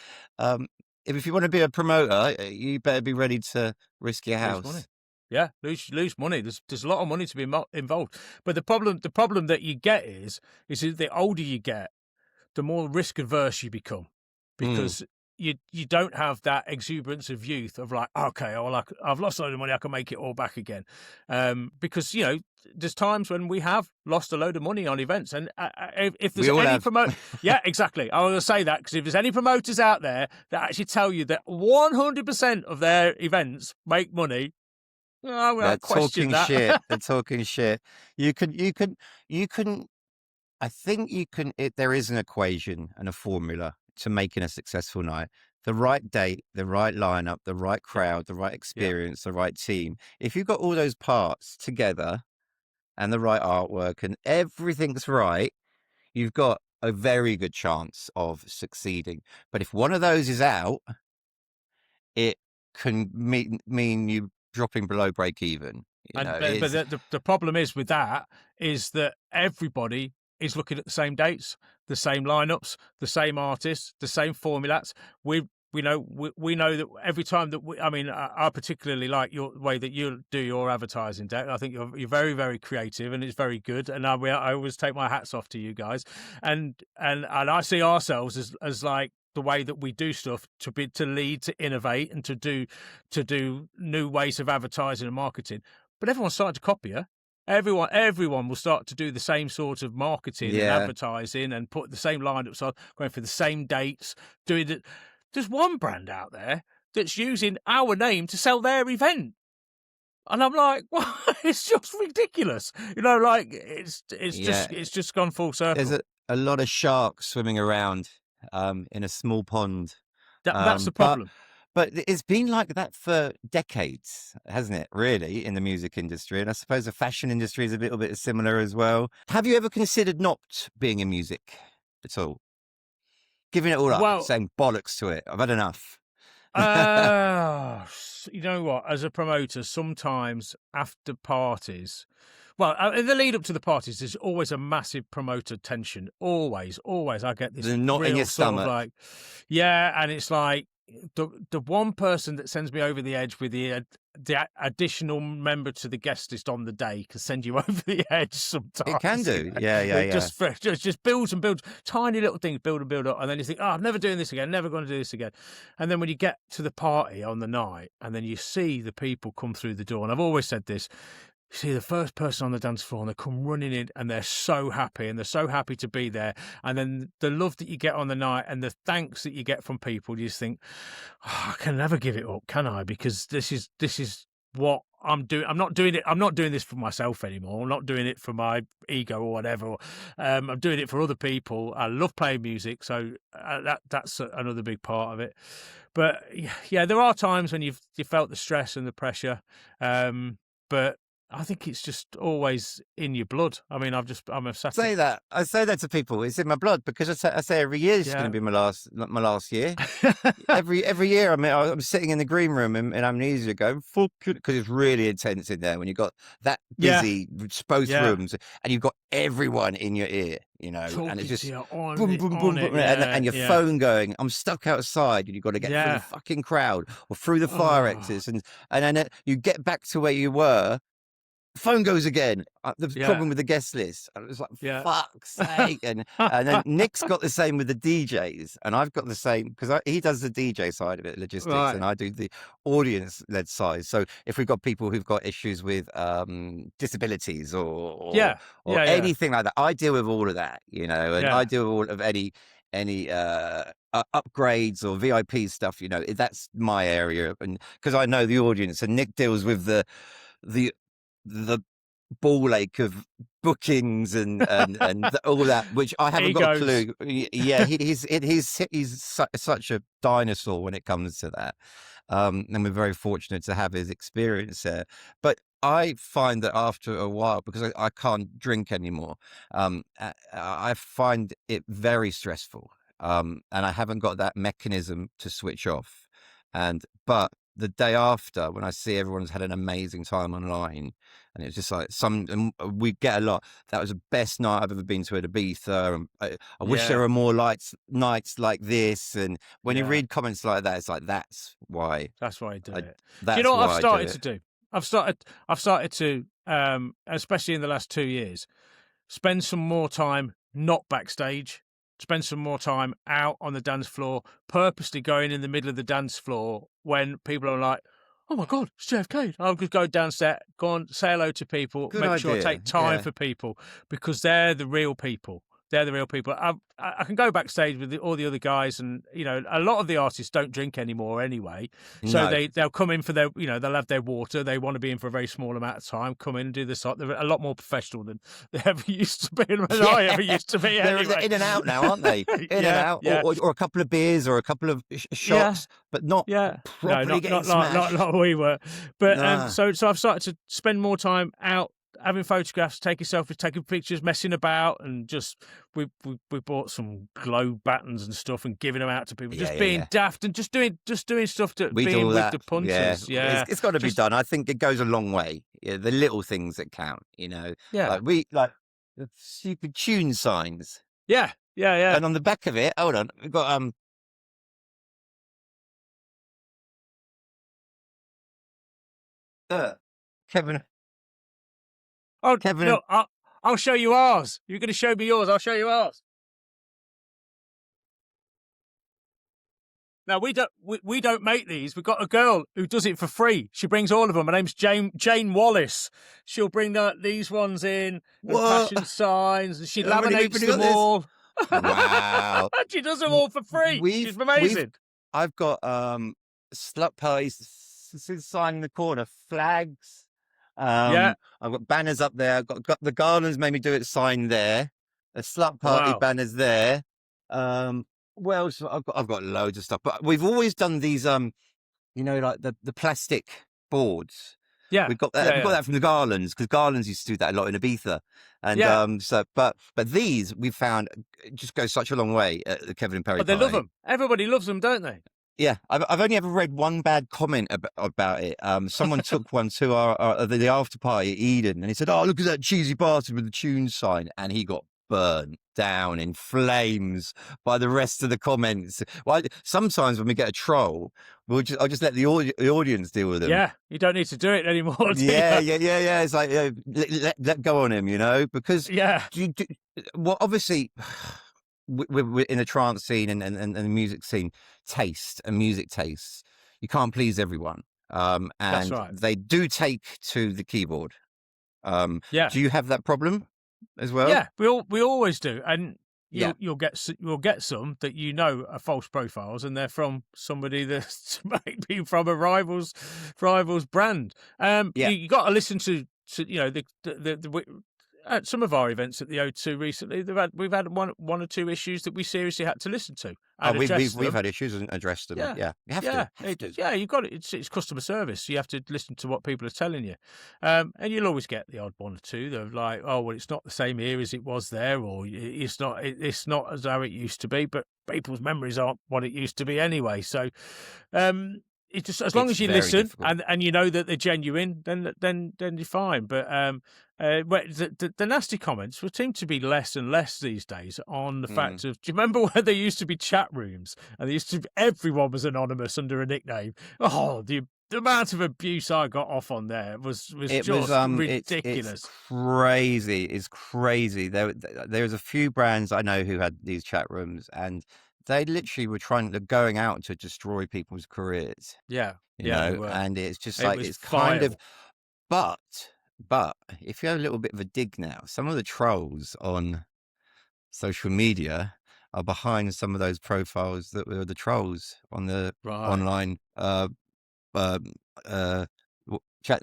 if you want to be a promoter, you better be ready to risk your house. Lose money. Yeah, lose money. There's a lot of money to be involved. But the problem that you get is that the older you get, the more risk averse you become, because you don't have that exuberance of youth of like, okay, I've lost a load of money, I can make it all back again. Because there's times when we have lost a load of money on events, and if there's any promoter, yeah, exactly. I want to say that, because if there's any promoters out there that actually tell you that 100% of their events make money, they're talking shit. They're talking shit. You can. I think you can. There is an equation and a formula to making a successful night. The right date, the right lineup, the right crowd, the right experience, the right team. If you've got all those parts together, and the right artwork, and everything's right, you've got a very good chance of succeeding. But if one of those is out, it can mean you dropping below break even. But the problem is with that is that everybody is looking at the same dates, the same lineups, the same artists, the same formulats. We know that every time that I particularly like your way that you do your advertising, Deck. I think you're very, very creative, and it's very good. And I always take my hats off to you guys. And I see ourselves as like the way that we do stuff to lead, to innovate, and to do new ways of advertising and marketing. But everyone's starting to copy you. Everyone will start to do the same sort of marketing and advertising, and put the same lineups on, going for the same dates, doing it. There's one brand out there that's using our name to sell their event. And I'm like, well, it's just ridiculous. Like it's just gone full circle. There's a lot of sharks swimming around in a small pond. That's the problem. But it's been like that for decades, hasn't it, really, in the music industry? And I suppose the fashion industry is a little bit similar as well. Have you ever considered not being in music at all? Giving it all up, saying bollocks to it. I've had enough. You know what? As a promoter, sometimes after parties, in the lead up to the parties, there's always a massive promoter tension. Always. I get this. They're not in your stomach. And it's like the one person that sends me over the edge with the additional member to the guest list on the day can send you over the edge sometimes. It can do. Yeah. Just builds and builds. Tiny little things build and build up. And then you think, I'm never doing this again, never going to do this again. And then when you get to the party on the night and then you see the people come through the door, and I've always said this, you see the first person on the dance floor and they come running in and they're so happy, and they're so happy to be there. And then the love that you get on the night and the thanks that you get from people, you just think, I can never give it up, can I? Because this is what I'm doing. I'm not doing this for myself anymore. I'm not doing it for my ego or whatever. I'm doing it for other people. I love playing music, so that's another big part of it. But yeah, there are times when you felt the stress and the pressure, but I think it's just always in your blood. I mean, I'm obsessed. I say that to people. It's in my blood, because I say every year is going to be my last year. every year, I'm sitting in the green room in Amnesia going full, because it's really intense in there when you've got that busy both rooms and you've got everyone in your ear, talking and it's just boom, boom, boom, boom, and your phone going. I'm stuck outside, and you've got to get through the fucking crowd or through the fire exits, and then you get back to where you were. Phone goes again. The problem with the guest list. I was like, fuck's sake. And then Nick's got the same with the DJs, and I've got the same, because he does the DJ side of it, logistics, and I do the audience-led side. So if we've got people who've got issues with disabilities or anything like that, I deal with all of that, and I deal with all of any upgrades or VIP stuff, that's my area, and because I know the audience, and Nick deals with the ball ache of bookings and all that, which I haven't got a clue. Yeah, he's such a dinosaur when it comes to that, and we're very fortunate to have his experience there. But I find that after a while, because I can't drink anymore, I find it very stressful, and I haven't got that mechanism to switch off. But the day after, when I see everyone's had an amazing time online, and it's just like we get a lot. That was the best night I've ever been to at Ibiza. And I wish there were more nights like this. And when you read comments like that, it's like, that's why I do it. Do you know what I've started to do? I've started to, especially in the last 2 years, spend some more time not backstage. Spend some more time out on the dance floor, purposely going in the middle of the dance floor when people are like, oh my God, it's JFK. I'll just go downstairs, go and say hello to people, make sure I take time for people, because they're the real people. They're the real people. I can go backstage with all the other guys, and a lot of the artists don't drink anymore anyway. So they'll come in for their, they'll have their water. They want to be in for a very small amount of time. Come in and do this. They're a lot more professional than they ever used to be, and I ever used to be. Anyway. They're in and out now, aren't they? In and out, or a couple of beers or a couple of shots, but not properly getting smashed. Not we were. But so I've started to spend more time out, having photographs, taking selfies, taking pictures, messing about, and just we bought some glow buttons and stuff and giving them out to people, being daft and just doing stuff to being with the punters. Yeah. It's got to be done. I think it goes a long way. Yeah, the little things that count. Like the stupid tune signs. Yeah. And on the back of it, hold on, we've got Kevin. Oh, Kevin. look, I'll show you ours. You're going to show me yours. I'll show you ours. Now we don't make these. We've got a girl who does it for free. She brings all of them. Her name's Jane Wallace. She'll bring these ones in, and fashion signs, and she laminates them all. Wow! She does them all for free. She's amazing. I've got slut parties sign in the corner, flags. I've got banners up there. I've got the garlands made me do it sign there. The slut party banners there. Well, I've got loads of stuff, but we've always done these, like the plastic boards. Yeah, we've got that. We've got that from the Garlands, because Garlands used to do that a lot in Ibiza, and but these we found just go such a long way at the Kevin and Perry. But they love them. Everybody loves them, don't they? Yeah, I've only ever read one bad comment about it. Someone took one to the after party at Eden, and he said, "Oh, look at that cheesy bastard with the tune sign," and he got burnt down in flames by the rest of the comments. Well, sometimes when we get a troll, I'll just let the audience deal with them. Yeah, you don't need to do it anymore. Yeah. It's like let go on him, because well, obviously we're in a trance scene and the music scene, music tastes. You can't please everyone, and that's right. They do take to the keyboard. Do you have that problem as well? Yeah, we always do, and you'll get some that are false profiles, and they're from somebody that's maybe from a rival's brand. You got to listen to at some of our events at the O2 recently. We've had one or two issues that we seriously had to listen to. We've had issues and addressed them. Yeah. You have to. Yeah, you've got it. It's customer service. You have to listen to what people are telling you, and you'll always get the odd one or two that are like, "Oh, well, it's not the same here as it was there," or "It's not as how it used to be." But people's memories aren't what it used to be anyway. So, it's just as long as you listen and you know that they're genuine, then you're fine. But the nasty comments would seem to be less and less these days on the fact of, do you remember where there used to be chat rooms and everyone was anonymous under a nickname? Oh, the amount of abuse I got off on there was ridiculous. It's crazy. It's crazy. There's a few brands I know who had these chat rooms, and they literally were going out to destroy people's careers. Yeah. And it's just it's kind of, but if you have a little bit of a dig now, some of the trolls on social media are behind some of those profiles that were the trolls on the online chat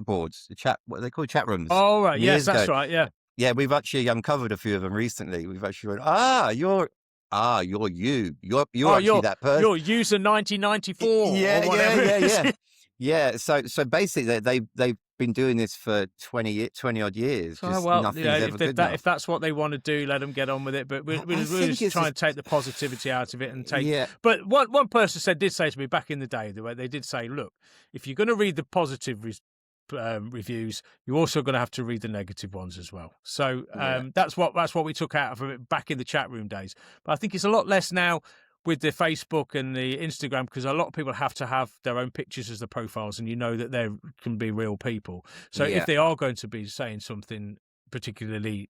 boards, what are they called, chat rooms. Oh right, yes, that's right. Yeah, we've actually uncovered a few of them recently. We've actually went, you're actually that person. You're user 1994. Yeah. So basically, they've been doing this for 20 odd years. If that's what they want to do, let them get on with it. But we're just trying to take the positivity out of it and take. Yeah. But one person did say to me back in the day, they did say, look, if you're going to read the positive reviews, you're also going to have to read the negative ones as well. So that's what we took out of it back in the chat room days. But I think it's a lot less now with the Facebook and the Instagram, because a lot of people have to have their own pictures as the profiles, and that they can be real people. So if they are going to be saying something particularly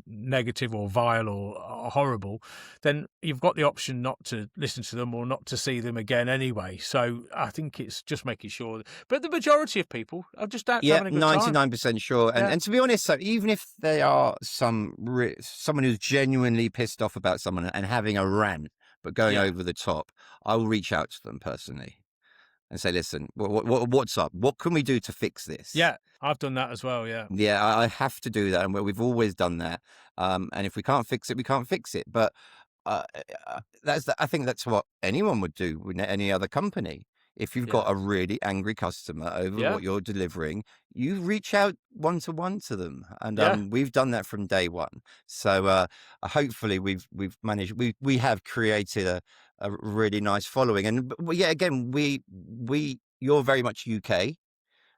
negative or vile or horrible, then you've got the option not to listen to them or not to see them again anyway. So I think it's just making sure. But the majority of people are just out having a good 99% sure. And to be honest, so even if they are someone who's genuinely pissed off about someone and having a rant but going over the top, I will reach out to them personally and say, listen, what's up? What can we do to fix this? Yeah, I've done that as well, yeah. Yeah, I have to do that, and we've always done that. And if we can't fix it, we can't fix it. But I think that's what anyone would do with any other company. If you've got a really angry customer over what you're delivering, you reach out one-to-one to them. And we've done that from day one. So hopefully we've managed, we have created a really nice following. And again, you're very much UK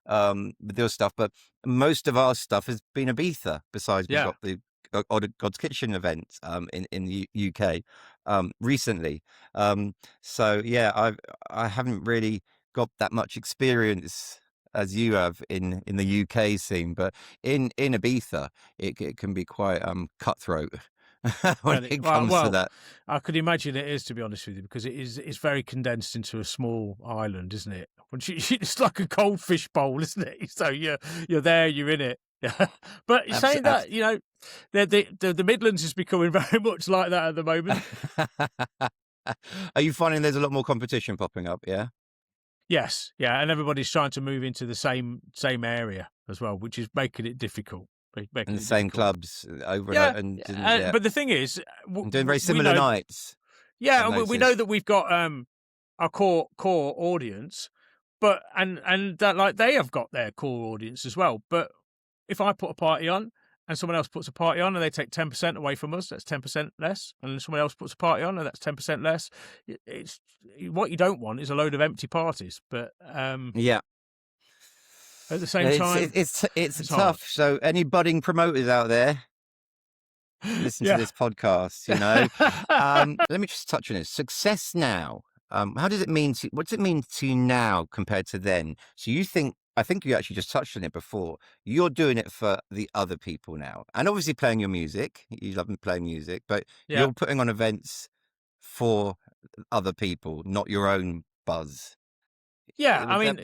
with your stuff, but most of our stuff has been Ibiza, besides we've got the Godsitchen event in the UK recently. I haven't really got that much experience as you have in the UK scene, but in Ibiza, it can be quite cutthroat when it comes to that. I could imagine it is, to be honest with you, because it's very condensed into a small island, isn't it? It's like a goldfish bowl, isn't it? So you're there, you're in it. But saying that, you know, the Midlands is becoming very much like that at the moment. Are you finding there's a lot more competition popping up? Yeah. Yes, yeah, and everybody's trying to move into the same area as well, which is making it difficult. And the same clubs over and yeah. But the thing is, doing very similar nights. Yeah, and we know that we've got our core audience, but and that, like, they have got their core audience as well. But if I put a party on and someone else puts a party on and they take 10% away from us, that's 10% less. And then someone else puts a party on and that's 10% less. It's what you don't want is a load of empty parties. But yeah. At the same time, it's tough. Hard. So any budding promoters out there, listen to this podcast, you know. Let me just touch on this. Success now. How does it mean to, what does it mean to you now compared to then? So I think you actually just touched on it before. You're doing it for the other people now. And obviously playing your music. You love playing music, but you're putting on events for other people, not your own buzz. Yeah, I mean,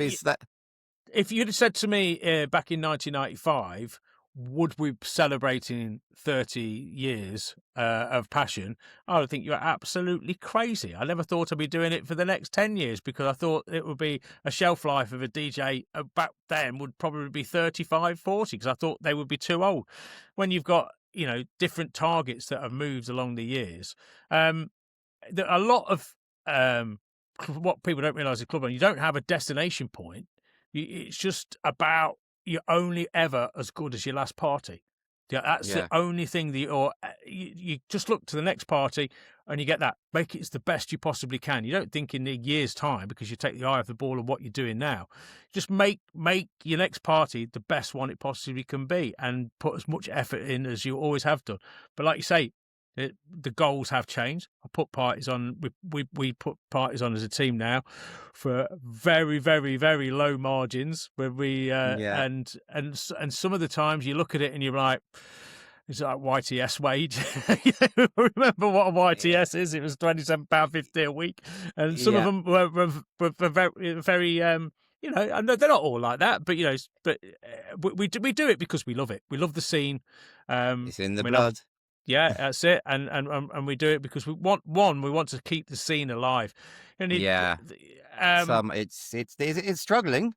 if you'd have said to me back in 1995, would we be celebrating 30 years of passion? I would think you're absolutely crazy. I never thought I'd be doing it for the next 10 years because I thought it would be a shelf life of a DJ back then would probably be 35, 40 because I thought they would be too old. When you've got, you know, different targets that have moved along the years, a lot of what people don't realise is club, and you don't have a destination point. It's just about you're only ever as good as your last party. Yeah, that's the only thing that you just look to the next party and you get that. Make it as the best you possibly can. You don't think in a year's time because you take the eye off the ball of what you're doing now. Just make your next party the best one it possibly can be and put as much effort in as you always have done. But like you say, the goals have changed. I put parties on. We put parties on as a team now for very, very, very low margins. Where we and some of the times you look at it and you're like, it's like YTS wage. Remember what a YTS is? It was £27.50 a week, and some of them were very. You know, I know they're not all like that, but you know, we do it because we love it. We love the scene. It's in the blood. Yeah, that's it, and we do it because we want to keep the scene alive. And it's struggling.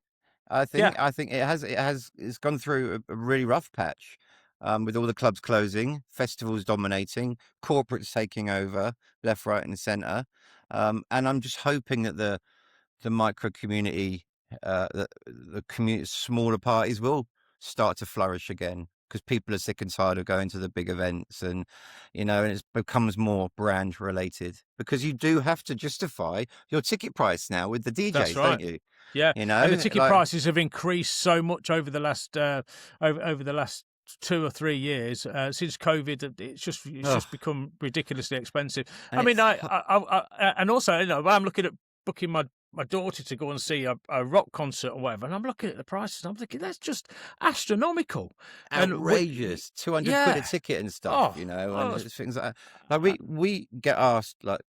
I think it's gone through a really rough patch with all the clubs closing, festivals dominating, corporates taking over left, right, and centre. And I'm just hoping that the micro community, the community, smaller parties will start to flourish again. Because people are sick and tired of going to the big events, and you know, and it becomes more brand related. Because you do have to justify your ticket price now with the DJs, that's right. Don't you? Yeah, you know, and the ticket prices have increased so much over the last over the last 2 or 3 years since COVID. It's just become ridiculously expensive. And I mean, I and also, you know, I'm looking at booking my daughter to go and see a rock concert or whatever, and I'm looking at the prices and I'm thinking that's just astronomical, outrageous. 200 quid a ticket and stuff, you know, and things like that. Like we get asked, like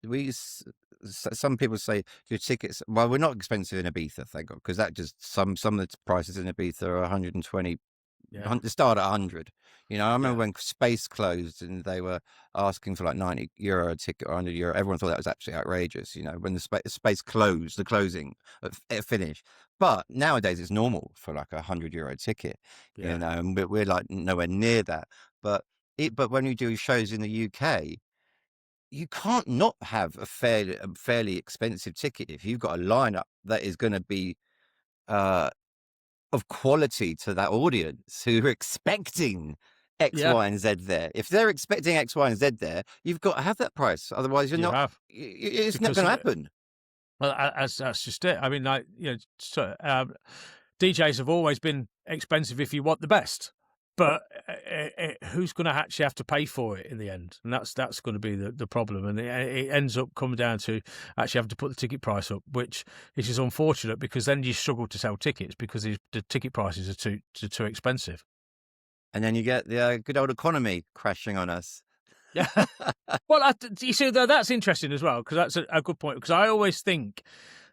some people say your tickets. Well, we're not expensive in Ibiza, thank God, because that just some of the prices in Ibiza are 120. They start at 100. You know, I remember when Space closed and they were asking for like €90 a ticket or €100. Everyone thought that was absolutely outrageous. You know, when the Space closed, the closing it finished. But nowadays it's normal for like €100 ticket. You know, and we're like nowhere near that. But when you do shows in the UK, you can't not have a fairly expensive ticket if you've got a lineup that is going to be of quality to that audience who are expecting X, Y, and Z there. If they're expecting X, Y, and Z there, you've got to have that price. Otherwise, it's not going to happen. Well, that's just it. I mean, like, you know, DJs have always been expensive if you want the best. but who's going to actually have to pay for it in the end? And that's going to be the problem. And it ends up coming down to actually having to put the ticket price up, which is unfortunate, because then you struggle to sell tickets because the ticket prices are too expensive. And then you get the good old economy crashing on us. Yeah. Well, you see, that's interesting as well, because that's a good point. Because I always think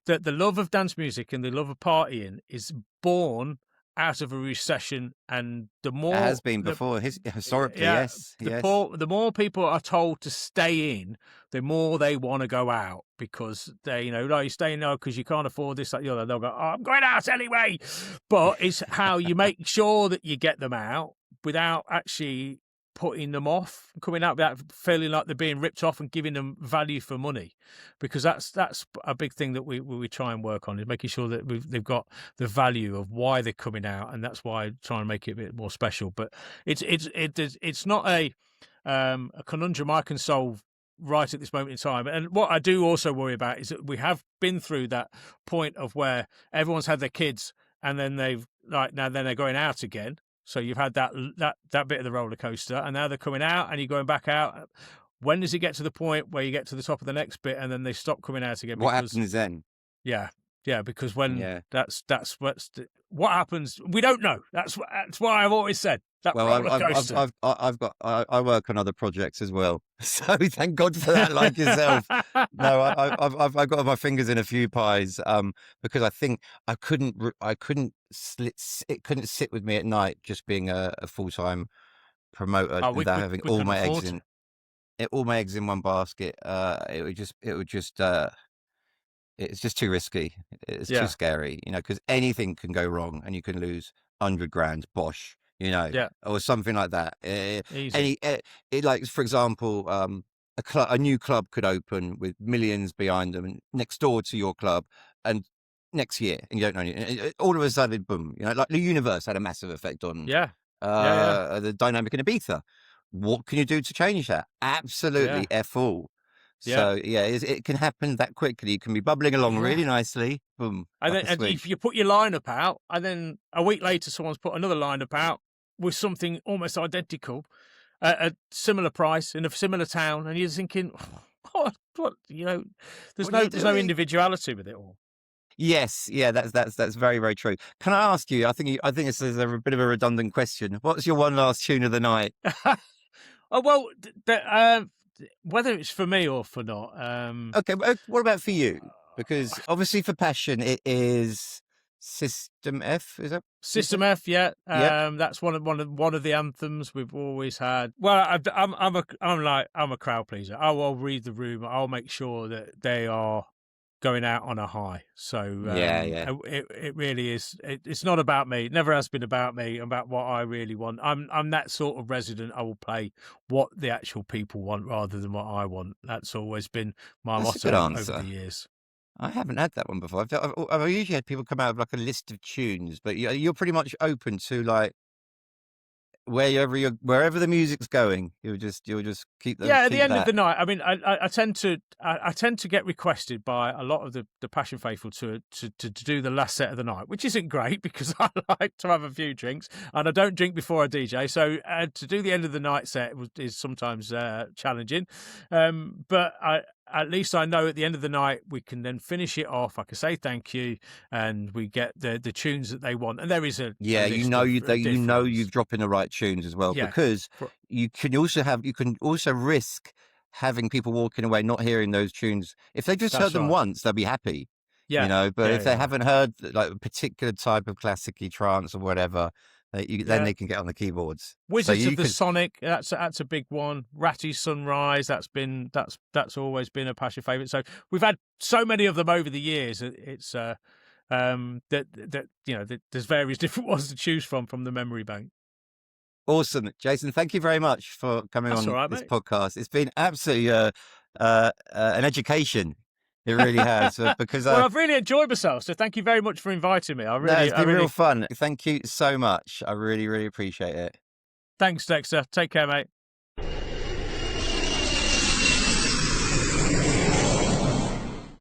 that the love of dance music and the love of partying is born out of a recession, and the more it has been before historically, yes. The more people are told to stay in, the more they want to go out, because they, like, you stay in now because you can't afford this, that, the other. They'll go, oh, I'm going out anyway. But it's how you make sure that you get them out without actually putting them off, coming out without feeling like they're being ripped off, and giving them value for money, because that's a big thing that we try and work on, is making sure that they've got the value of why they're coming out, and that's why I try and make it a bit more special. But it's not a conundrum I can solve right at this moment in time. And what I do also worry about is that we have been through that point of where everyone's had their kids, and then then they're going out again. So you've had that bit of the roller coaster, and now they're coming out, and you're going back out. When does it get to the point where you get to the top of the next bit, and then they stop coming out again? What happens then? Yeah, because that's what happens. We don't know. That's why I've always said that roller coaster. I work on other projects as well, so thank God for that. Like yourself, no, I've got my fingers in a few pies, because I think I couldn't sit with me at night just being a full-time promoter without having all my eggs in one basket. It's just too risky. It's too scary, because anything can go wrong and you can lose 100 grand, bosh, or something like that. Easy. Like, for example, a new club could open with millions behind them, and next door to your club, and next year, and you don't know anything. All of a sudden, boom, like the universe had a massive effect on the dynamic in Ibiza. What can you do to change that? Absolutely, F all. So it can happen that quickly. You can be bubbling along really nicely, boom. And if you put your lineup out, and then a week later someone's put another lineup out with something almost identical at a similar price in a similar town, and you're thinking, what? There's no individuality with it all. Yes, that's very, very true. Can I ask you? I think this is a bit of a redundant question. What's your one last tune of the night? Oh well, whether it's for me or for not. Okay, what about for you? Because obviously for Passion it is System F. Is that System F? Yeah. That's one of the anthems we've always had. Well, I'm a crowd pleaser. I will read the room. I'll make sure that they are going out on a high. So it really is. It's not about me. It never has been about me. About what I really want. I'm that sort of resident. I will play what the actual people want rather than what I want. That's always been my motto over the years. I haven't had that one before. I've usually had people come out with like a list of tunes, but you're pretty much open to like wherever the music's going, you'll just keep them. Yeah, at the end of the night, I mean, I tend to get requested by a lot of the Passion faithful to do the last set of the night, which isn't great because I like to have a few drinks and I don't drink before I DJ. So to do the end of the night set is sometimes challenging, but at least I know at the end of the night we can then finish it off. I can say thank you, and we get the tunes that they want. And there is you've dropped in the right tunes as well, because you can also risk having people walking away not hearing those tunes. If they just heard them once, they'll be happy. But if they haven't heard like a particular type of classic-y trance or whatever, then they can get on the keyboards. Wizards of the Sonic, that's a big one. Ratty's Sunrise, that's always been a Passion favourite. So we've had so many of them over the years. It's there's various different ones to choose from the memory bank. Awesome, Jason. Thank you very much for coming on this podcast. It's been absolutely an education. It really has, because I've really enjoyed myself. So thank you very much for inviting me. It's been real fun. Thank you so much. I really, really appreciate it. Thanks, Dexter. Take care, mate.